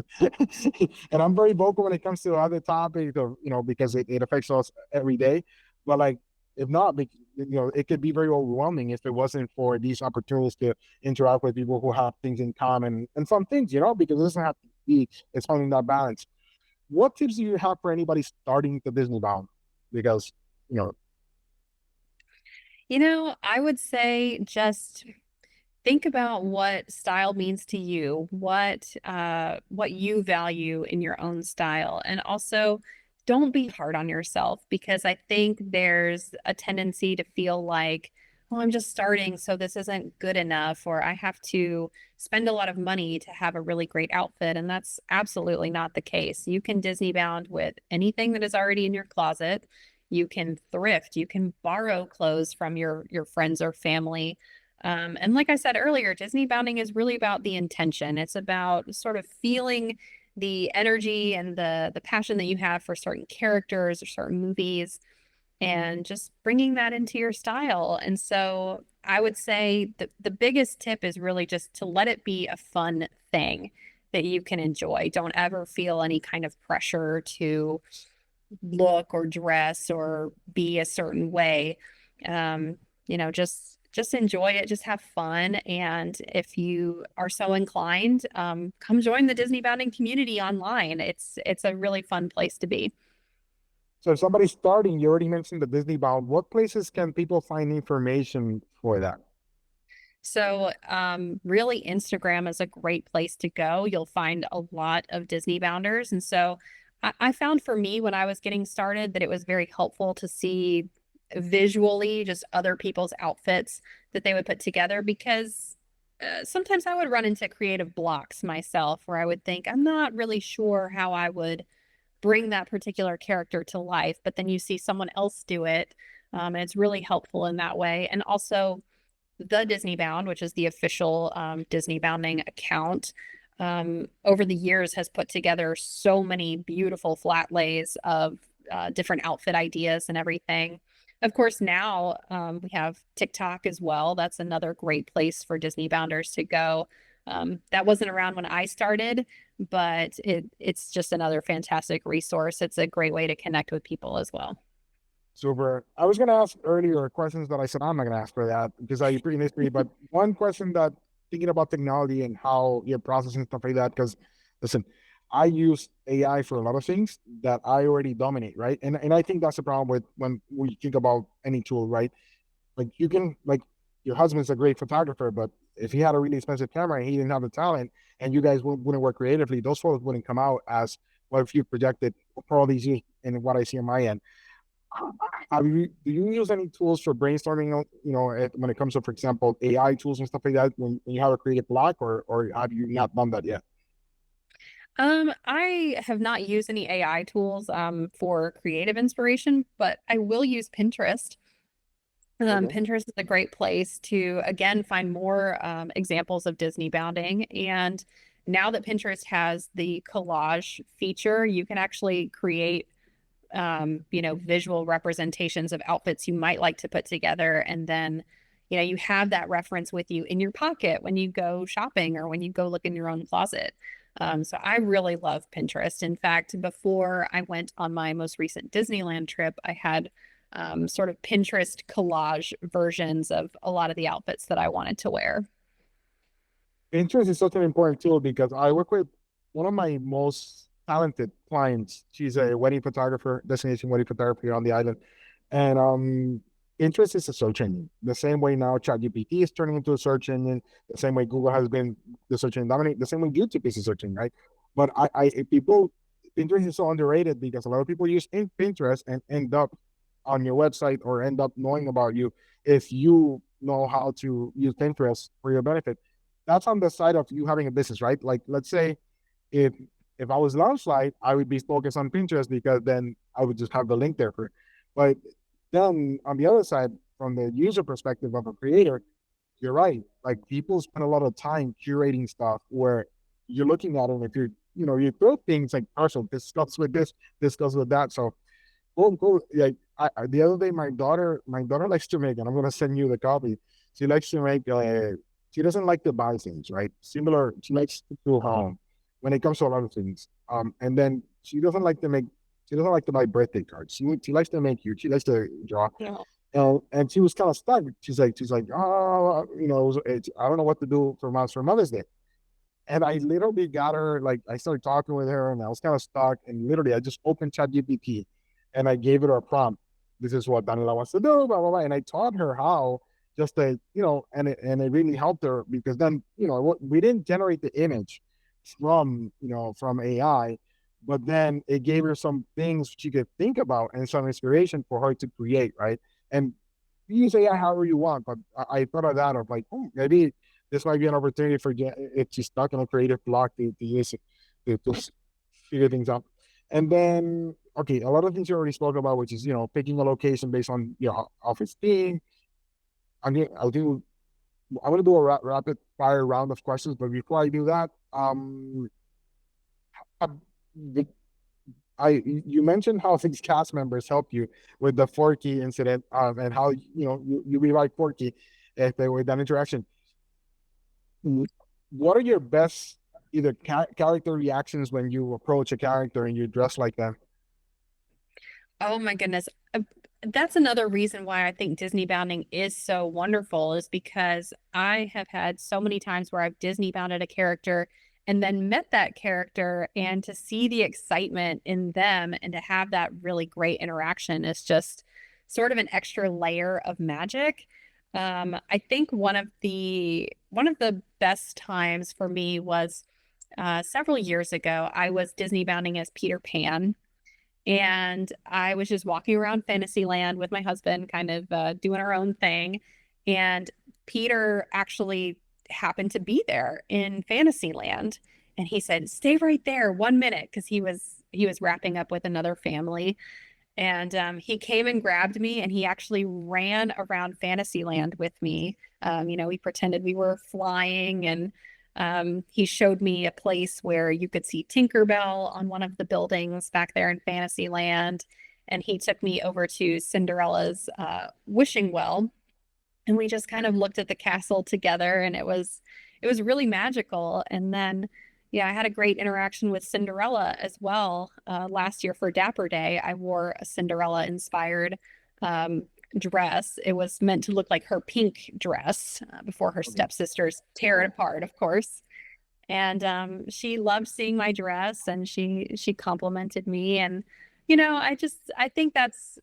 And I'm very vocal when it comes to other topics, or because it affects us every day. But like, if not, it could be very overwhelming if it wasn't for these opportunities to interact with people who have things in common and some things, because it doesn't have to be. It's finding that balance. What tips do you have for anybody starting the Disney bound? Because you know, I would say just think about what style means to you, what you value in your own style, and also don't be hard on yourself because I think there's a tendency to feel like, oh, I'm just starting, so this isn't good enough, or I have to spend a lot of money to have a really great outfit, and that's absolutely not the case. You can Disney bound with anything that is already in your closet. You can thrift, you can borrow clothes from your friends or family. And like I said earlier, Disney bounding is really about the intention. It's about sort of feeling the energy and the passion that you have for certain characters or certain movies and just bringing that into your style. And so I would say the biggest tip is really just to let it be a fun thing that you can enjoy. Don't ever feel any kind of pressure to look or dress or be a certain way. Just enjoy it, just have fun. And if you are so inclined, come join the Disney bounding community online. It's a really fun place to be. so if somebody's starting, you already mentioned the Disney bound. What places can people find information for that? So, really, Instagram is a great place to go. You'll find a lot of Disney bounders. And so, I found for me when I was getting started that it was very helpful to see visually just other people's outfits that they would put together because sometimes I would run into creative blocks myself where I would think, I'm not really sure how I would bring that particular character to life. But then you see someone else do it. And it's really helpful in that way. And also, the Disney Bound, which is the official Disney Bounding account, over the years has put together so many beautiful flat lays of different outfit ideas and everything. Of course, now we have TikTok as well. That's another great place for Disney Bounders to go. That wasn't around when I started, but it's just another fantastic resource. It's a great way to connect with people as well. Super. I was gonna ask earlier questions that I said I'm not gonna ask for that because I pretty history. But one question that thinking about technology and how you're processing stuff like that, because listen, I use AI for a lot of things that I already dominate, right? And I think that's the problem with when we think about any tool, right? Like you can like your husband's a great photographer, but if he had a really expensive camera and he didn't have the talent and you guys wouldn't work creatively, those photos wouldn't come out as what if you projected for all these years and what I see on my end. Do you use any tools for brainstorming, when it comes to, for example, AI tools and stuff like that when you have a creative block, or have you not done that yet? I have not used any AI tools for creative inspiration, but I will use Pinterest. Okay. Pinterest is a great place to, again, find more examples of Disney bounding. And now that Pinterest has the collage feature, you can actually create, visual representations of outfits you might like to put together. And then, you have that reference with you in your pocket when you go shopping or when you go look in your own closet. So I really love Pinterest. In fact, before I went on my most recent Disneyland trip, I had sort of Pinterest collage versions of a lot of the outfits that I wanted to wear. Pinterest is such an important tool because I work with one of my most talented clients. She's a wedding photographer, destination wedding photographer on the island. And Pinterest is a search engine. The same way now ChatGPT is turning into a search engine, the same way Google has been the search engine dominate, the same way YouTube is a search engine, right? But people, Pinterest is so underrated because a lot of people use Pinterest and end up on your website or end up knowing about you if you know how to use Pinterest for your benefit. That's on the side of you having a business, right? Like let's say if if I was Launchlight, I would be focused on Pinterest because then I would just have the link there for. But then on the other side, from the user perspective of a creator, you're right. Like people spend a lot of time curating stuff where you're looking at it. And if you throw things like partial, this goes with this goes with that. So cool. Yeah, the other day my daughter likes to make, and I'm gonna send you the copy. She likes to make. She doesn't like to buy things, right? Similar, she likes to do home when it comes to a lot of things. And then she doesn't like to make. She doesn't like to buy birthday cards. She likes to make you. She likes to draw. Yeah. And she was kind of stuck. She's like, oh, I don't know what to do for Mother's Day. And I literally got her, like, I started talking with her and I was kind of stuck. And literally, I just opened ChatGPT and I gave it a prompt. This is what Daniela wants to do, blah, blah, blah. And I taught her how just to, and it really helped her because then, we didn't generate the image from AI, but then it gave her some things she could think about and some inspiration for her to create, right? And you use AI however you want, but I thought of that of like, oh, maybe this might be an opportunity for if she's stuck in a creative block to use it to figure things out. And then, okay, a lot of things you already spoke about, which is picking a location based on office theme. I'll do. I'm gonna do a rapid fire round of questions, but before I do that, uh, the, you mentioned how these cast members helped you with the Forky incident, and how you rewrite Forky if they were that interaction. What are your best either character reactions when you approach a character and you dress like them? Oh my goodness. That's another reason why I think Disney bounding is so wonderful is because I have had so many times where I've Disney bounded a character and then met that character and to see the excitement in them and to have that really great interaction is just sort of an extra layer of magic. I think one of the best times for me was several years ago. I was Disney bounding as Peter Pan, and I was just walking around Fantasyland with my husband, kind of doing our own thing. And Peter actually happened to be there in Fantasyland, and he said, "Stay right there, 1 minute," because he was wrapping up with another family. And he came and grabbed me, and he actually ran around Fantasyland with me. We pretended we were flying, and he showed me a place where you could see Tinkerbell on one of the buildings back there in Fantasyland. And he took me over to Cinderella's wishing well, and we just kind of looked at the castle together, and it was really magical. And then yeah, I had a great interaction with Cinderella as well. Last year for Dapper Day, I wore a Cinderella inspired um, dress. It was meant to look like her pink dress before her Okay. stepsisters tear it apart, of course. And she loved seeing my dress, and she complimented me. And I think that's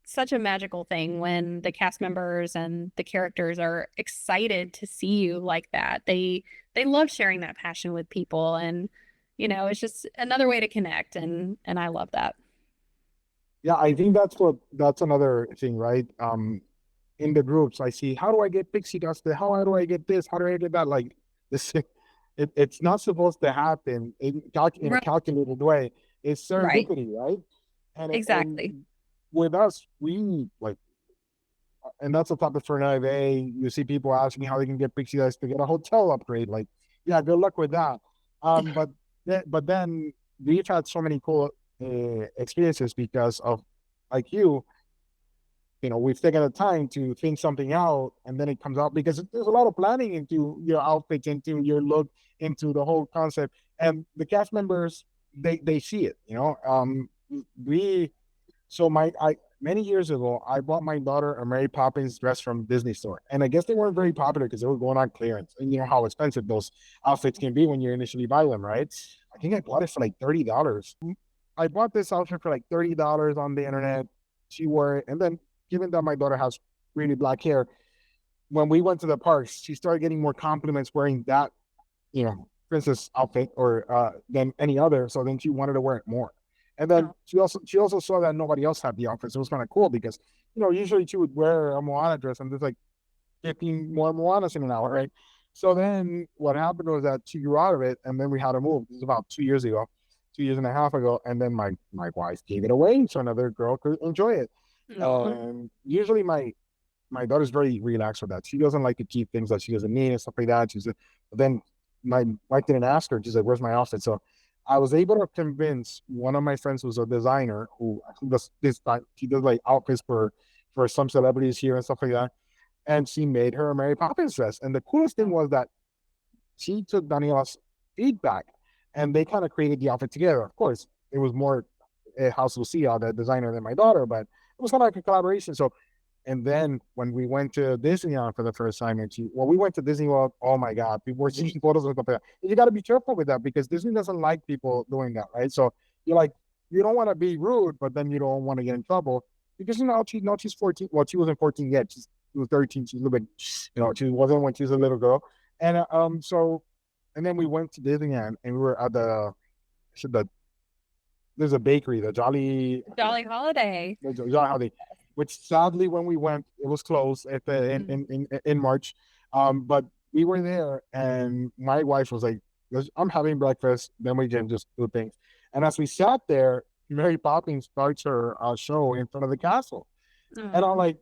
such a magical thing when the cast members and the characters are excited to see you like that. They love sharing that passion with people, and it's just another way to connect, and I love that. Yeah, I think that's another thing, right? In the groups, I see, how do I get pixie dust? How do I get this? How do I get that? Like this, it's not supposed to happen in a Right, calculated way. It's right. serendipity, right? And Exactly. with us, we like, and that's a topic for another day. You see people asking how they can get pixie dust to get a hotel upgrade. Like, yeah, good luck with that. But then we've had so many cool experiences because of like we've taken the time to think something out, and then it comes out because there's a lot of planning into your outfits, into your look, into the whole concept, and the cast members they see it. We so my I many years ago I bought my daughter a Mary Poppins dress from Disney store, and I guess they weren't very popular because they were going on clearance, and you know how expensive those outfits can be when you initially buy them, right? I think I bought it for like $30. I bought this outfit for like $30 on the internet. She wore it, and then given that my daughter has really black hair, when we went to the parks, she started getting more compliments wearing that, princess outfit or than any other. So then she wanted to wear it more. And then Oh, she also saw that nobody else had the outfit. So it was kind of cool because, usually she would wear a Moana dress and there's like 15 more Moanas in an hour, right? So then what happened was that she grew out of it, and then we had to move. This is about 2 years ago, 2 years and a half ago, and then my wife gave it away so another girl could enjoy it. no. And usually my daughter's very relaxed with that. She doesn't like to keep things that she doesn't need and stuff like that. But then my wife didn't ask her. She's like, "Where's my outfit?" So I was able to convince one of my friends who's a designer who does this. She does like outfits for some celebrities here and stuff like that, and she made her a Mary Poppins dress. And the coolest thing was that she took Daniela's feedback, and they kind of created the outfit together. Of course, it was more House Lucia, the designer, than my daughter, but it was kind of like a collaboration. So, and then when we went to Disneyland for the first time, we went to Disney World. Oh my God, people were taking photos and stuff like that. And you got to be careful with that because Disney doesn't like people doing that, right? So you're like, you don't want to be rude, but then you don't want to get in trouble because she's 14. Well, she wasn't 14 yet. She was 13. She's a little bit, she wasn't when she was a little girl. And and then we went to Disneyland and we were at there's a bakery, the Jolly, Jolly Holiday. the Jolly Holiday, which sadly when we went, it was closed at the Mm. in March. But we were there and my wife was like, I'm having breakfast, then we can just do things. And as we sat there, Mary Poppins starts her show in front of the castle. And I'm Oh, like,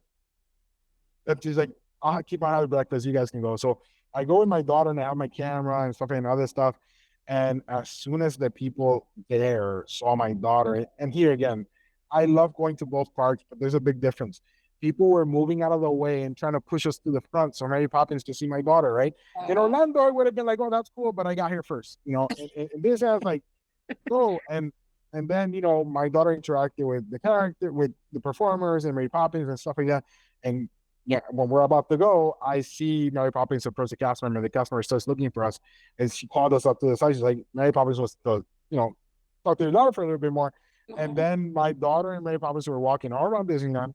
and she's like, I'll keep on having breakfast. You guys can go. So I go with my daughter and I have my camera and stuff and other stuff. And as soon as the people there saw my daughter, and here again, I love going to both parks, but there's a big difference. People were moving out of the way and trying to push us to the front so Mary Poppins to see my daughter, right? In oh. Orlando, it would have been like, oh, that's cool, but I got here first, and this has like, go. And then, my daughter interacted with the character, with the performers and Mary Poppins and stuff like that. And yeah, when we're about to go, I see Mary Poppins approach the cast member. The cast member starts looking for us, and she called us up to the side. She's like, Mary Poppins wants to, talk to your daughter for a little bit more. And Oh. then my daughter and Mary Poppins were walking all around Disneyland.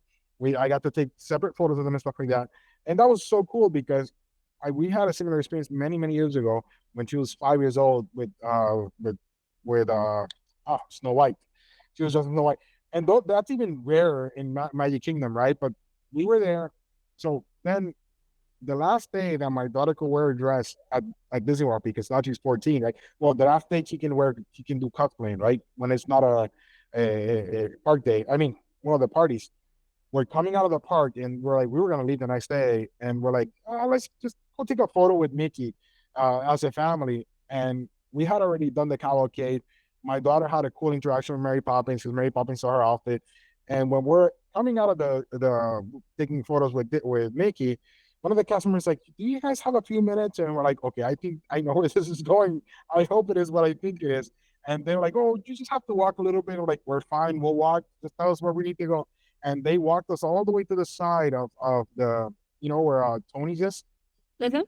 I got to take separate photos of them and stuff like that. And that was so cool because we had a similar experience many, many years ago when she was 5 years old with Snow White. She was just Snow White, and that's even rarer in Magic Kingdom, right? But we were there. So then the last day that my daughter could wear a dress at Disney World because now she's 14, right? Well, the last day she can do cosplaying, right? When it's not a park day. I mean, one of the parties. We're coming out of the park and we're like, we were gonna leave the next day, and we're like, let's just go take a photo with Mickey as a family. And we had already done the cavalcade. My daughter had a cool interaction with Mary Poppins because Mary Poppins saw her outfit. And when we're coming out of the taking photos with Mickey, one of the customers like, "Do you guys have a few minutes?" And we're like, "Okay, I think I know where this is going. I hope it is what I think it is." And they're like, "Oh, you just have to walk a little bit." We're like, "We're fine. We'll walk. Just tell us where we need to go." and they walked us all the way to the side of the, where Tony's is, Mhm.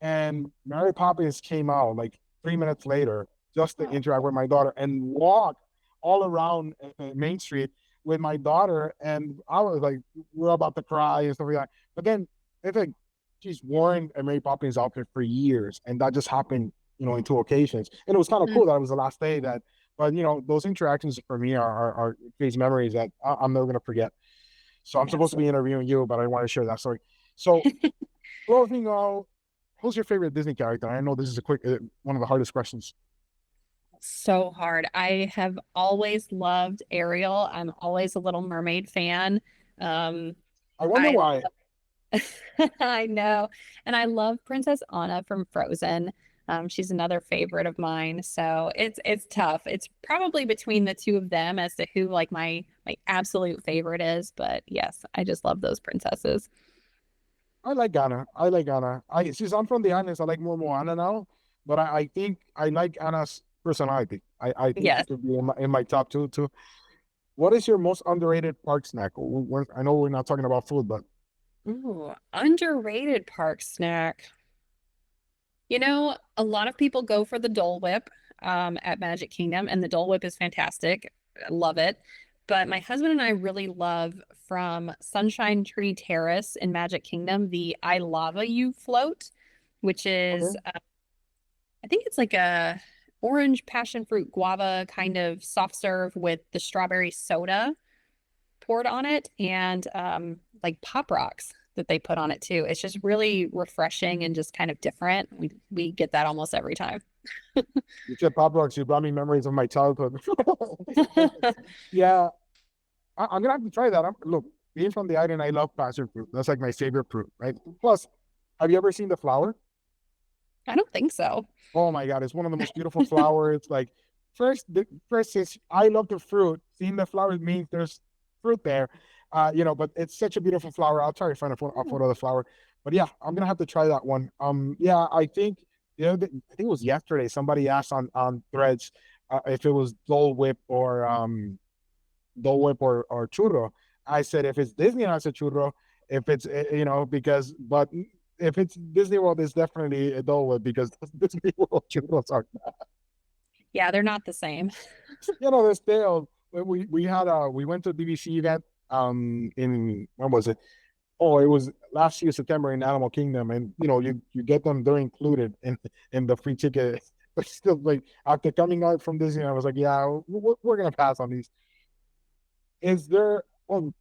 and Mary Poppins came out like 3 minutes later just to interact with my daughter and walk all around Main Street with my daughter. And I was like, we're about to cry and stuff like that. But then it's like she's worn a Mary Poppins outfit for years, and that just happened, in two occasions. And it was kind of Mm, cool that it was the last day that, but those interactions for me are these memories that I'm never gonna forget. So I'm supposed yes. to be interviewing you, but I want to share that story. So closing out, who's your favorite Disney character? I know this is a quick one of the hardest questions. So hard. I have always loved Ariel. I'm always a Little Mermaid fan. Um, I wonder I why. I know. And I love Princess Anna from Frozen. She's another favorite of mine. So it's tough. It's probably between the two of them as to who like my absolute favorite is. But yes, I just love those princesses. I like Anna. I like Anna. Since I'm from the islands, I like more Moana now. But I think I like Anna's personality. I think she Yes. could be in my top two too. What is your most underrated park snack? I know we're not talking about food, but Ooh, underrated park snack. A lot of people go for the Dole Whip at Magic Kingdom, and the Dole Whip is fantastic. I love it. But my husband and I really love from Sunshine Tree Terrace in Magic Kingdom the I Lava You float, which is okay. I think it's like a orange passion fruit guava kind of soft serve with the strawberry soda poured on it and like pop rocks that they put on it too. It's just really refreshing and just kind of different. We get that almost every time. You said Pop Rocks. You brought me memories of my childhood. Yeah, I'm gonna have to try that. Look, being from the island, I love passion fruit. That's like my favorite fruit, right? Plus, have you ever seen the flower? I don't think so. Oh my God, it's one of the most beautiful flowers. Like first is I love the fruit. Seeing the flower means there's fruit there. But it's such a beautiful flower. I'll try to find a photo of the flower. But yeah, I'm gonna have to try that one. Yeah, I think it was yesterday. Somebody asked on Threads if it was Dole Whip or churro. I said if it's Disney, I said churro. If it's but if it's Disney World, it's definitely a Dole Whip because Disney World churros are, Yeah, they're not the same. they're stale. We went to a BBC event in when was it? Oh, it was last year September in Animal Kingdom, and you get them, they're included in the free ticket. But still, like after coming out from Disney, I was like, yeah, we're gonna pass on these. Is there? Oh,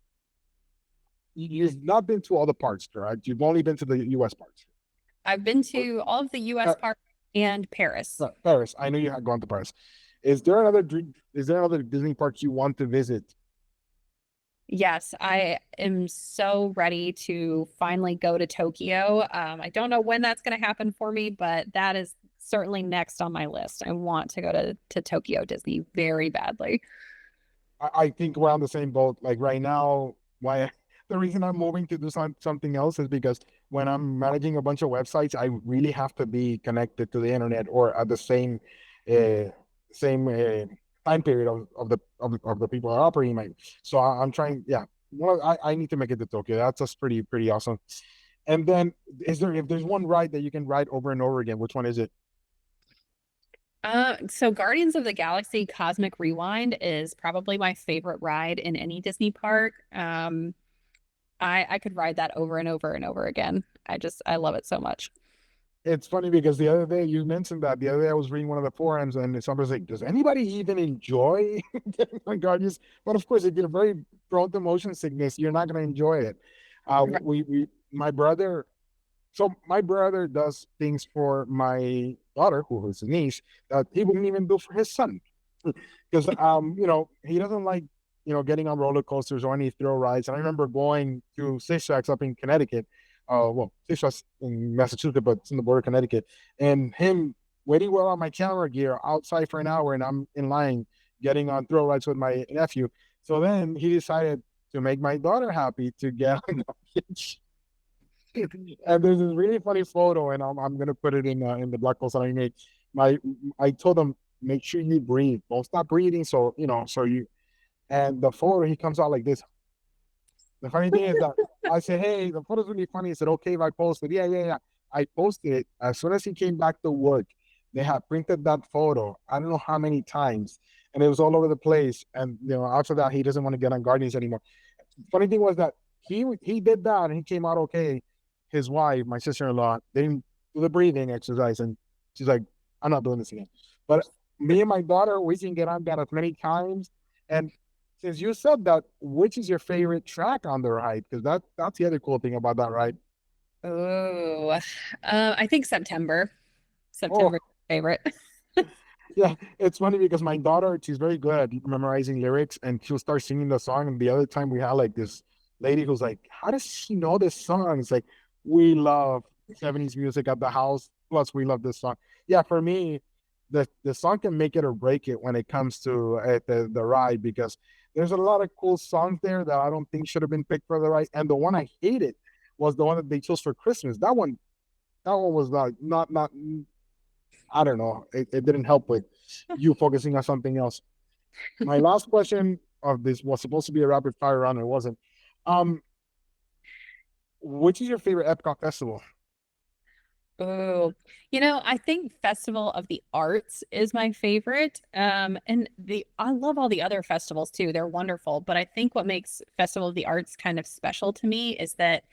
you've not been to all the parks, correct? You've only been to the U.S. parks. I've been to all of the US Uh, parks and Paris. Paris. I know you had gone to Paris. Is there another Disney park you want to visit? Yes, I am so ready to finally go to Tokyo. I don't know when that's going to happen for me, but that is certainly next on my list. I want to go to Tokyo Disney very badly. I think we're on the same boat. Like right now, why the reason I'm moving to do something else is because when I'm managing a bunch of websites, I really have to be connected to the internet or at the uh, same time period of the people that are operating my. So I'm trying. Yeah, I need to make it to Tokyo. That's just pretty awesome. And then, if there's one ride that you can ride over and over again, which one is it? So Guardians of the Galaxy Cosmic Rewind is probably my favorite ride in any Disney park. I could ride that over and over and over again. I love it so much. It's funny because the other day you mentioned that the other day I was reading one of the forums and somebody's like, "Does anybody even enjoy getting on Guardians?" But of course, if you're very prone to motion sickness, you're not going to enjoy it. Right. My brother. So my brother does things for my daughter, who is a niece, that he wouldn't even do for his son, because he doesn't like getting on roller coasters or any thrill rides. And I remember going to Six Flags up in Connecticut, well, Six Flags in Massachusetts, but it's in the border of Connecticut, and him waiting well on my camera gear outside for an hour, and I'm in line getting on thrill rides with my nephew. So then he decided to make my daughter happy to get on the and there's this really funny photo, and I'm gonna put it in the blog post that I made. My I told him make sure you breathe, don't stop breathing. So and the photo he comes out like this, The funny thing is that I said, hey, the photo's really funny. He said, okay, if I post it. Yeah, yeah, yeah. I posted it. As soon as he came back to work, they had printed that photo. I don't know how many times. And it was all over the place. And after that, he doesn't want to get on Guardians anymore. Funny thing was that he did that and he came out okay. His wife, my sister-in-law, they didn't do the breathing exercise, and she's like, I'm not doing this again. But me and my daughter, we can get on that as many times. And since you said that, which is your favorite track on the ride? Because that's the other cool thing about that ride. Oh, I think September. Oh, September favorite. yeah, it's funny because my daughter, she's very good at memorizing lyrics, and she'll start singing the song. And the other time we had like this lady who's like, "How does she know this song?" It's like we love 70s music at the house. Plus, we love this song. Yeah, for me, the song can make it or break it when it comes to the ride because there's a lot of cool songs there that I don't think should have been picked for the ride. And the one I hated was the one that they chose for Christmas. That one was not I don't know. It didn't help with you focusing on something else. My last question of this was supposed to be a rapid fire round. It wasn't. Um, which is your favorite Epcot festival? Oh, I think Festival of the Arts is my favorite. And I love all the other festivals too. They're wonderful. But I think what makes Festival of the Arts kind of special to me is that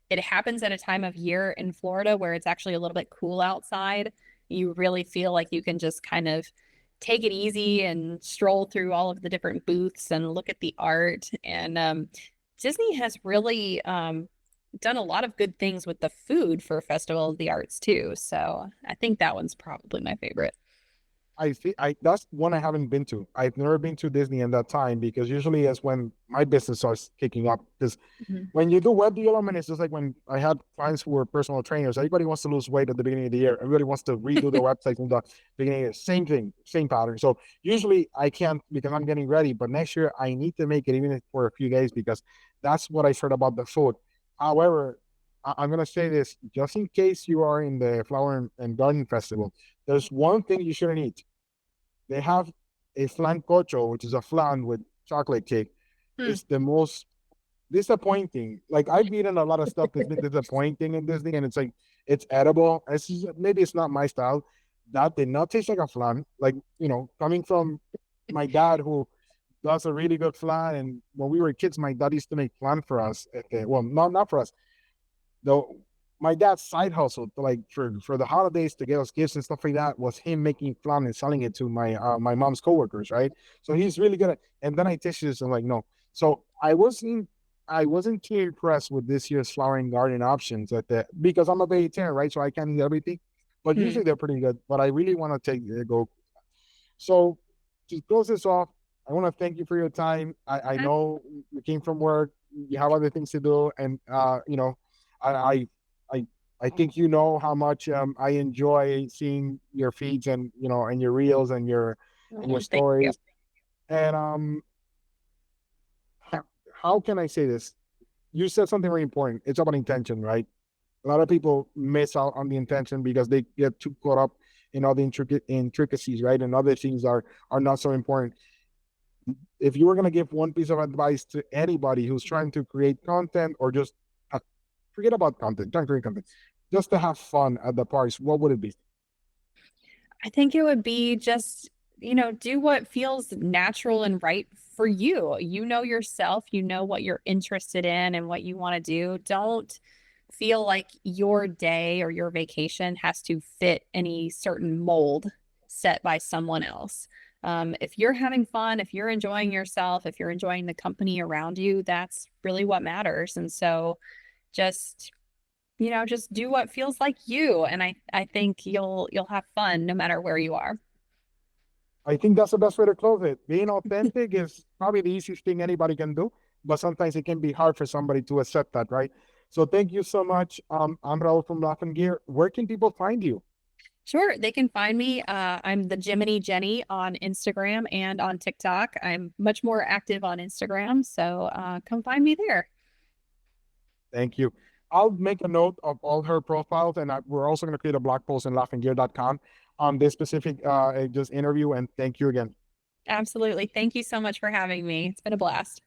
it happens at a time of year in Florida where it's actually a little bit cool outside. You really feel like you can just kind of take it easy and stroll through all of the different booths and look at the art. And Disney has really done a lot of good things with the food for Festival of the Arts too. So I think that one's probably my favorite. I think I that's one I haven't been to. I've never been to Disney in that time because usually it's when my business starts kicking up. Because Mhm. when you do web development, it's just like when I had clients who were personal trainers. Everybody wants to lose weight at the beginning of the year. Everybody wants to redo their website from the beginning of the year. Same thing, same pattern. So usually I can't because I'm getting ready. But next year I need to make it even for a few days because that's what I heard about the food. However, I'm gonna say this just in case you are in the Flower and Garden Festival. There's one thing you shouldn't eat. They have a flan cocho, which is a flan with chocolate cake. Hmm. It's the most disappointing. Like I've eaten a lot of stuff that's been disappointing in Disney, and it's like it's edible. Maybe it's not my style. That did not taste like a flan. Like coming from my dad who does a really good flan, and when we were kids, my dad used to make flan for us. Well, not for us though. My dad's side hustle like for the holidays to get us gifts and stuff like that was him making flan and selling it to my mom's coworkers, right? So he's really good at, and then I tasted this and like no. So I wasn't too impressed with this year's flower and garden options at the because I'm a vegetarian, right? So I can't eat everything. But Hmm. usually they're pretty good. But I really want to take go. So to close this off, I want to thank you for your time. I know you came from work, you have other things to do, and I I I I think you know how much I enjoy seeing your feeds and and your reels and your Oh, thank you. stories. And how can I say this? You said something very important. It's about intention, right? A lot of people miss out on the intention because they get too caught up in all the intricacies, right? And other things are not so important. If you were going to give one piece of advice to anybody who's trying to create content or just forget about content, trying to create content, just to have fun at the parks, what would it be? I think it would be just, do what feels natural and right for you. You know yourself, you know what you're interested in and what you want to do. Don't feel like your day or your vacation has to fit any certain mold set by someone else. If you're having fun, if you're enjoying yourself, if you're enjoying the company around you, that's really what matters. And so just just do what feels like you. And I think you'll have fun no matter where you are. I think that's the best way to close it. Being authentic is probably the easiest thing anybody can do, but sometimes it can be hard for somebody to accept that, right? So thank you so much. I'm Raul from Laughing Gear. Where can people find you? Sure, they can find me. I'm the Jiminy Jenny on Instagram and on TikTok. I'm much more active on Instagram, so come find me there. Thank you. I'll make a note of all her profiles, and we're also going to create a blog post in laughinggear.com on this specific just interview. And thank you again. Absolutely. Thank you so much for having me. It's been a blast.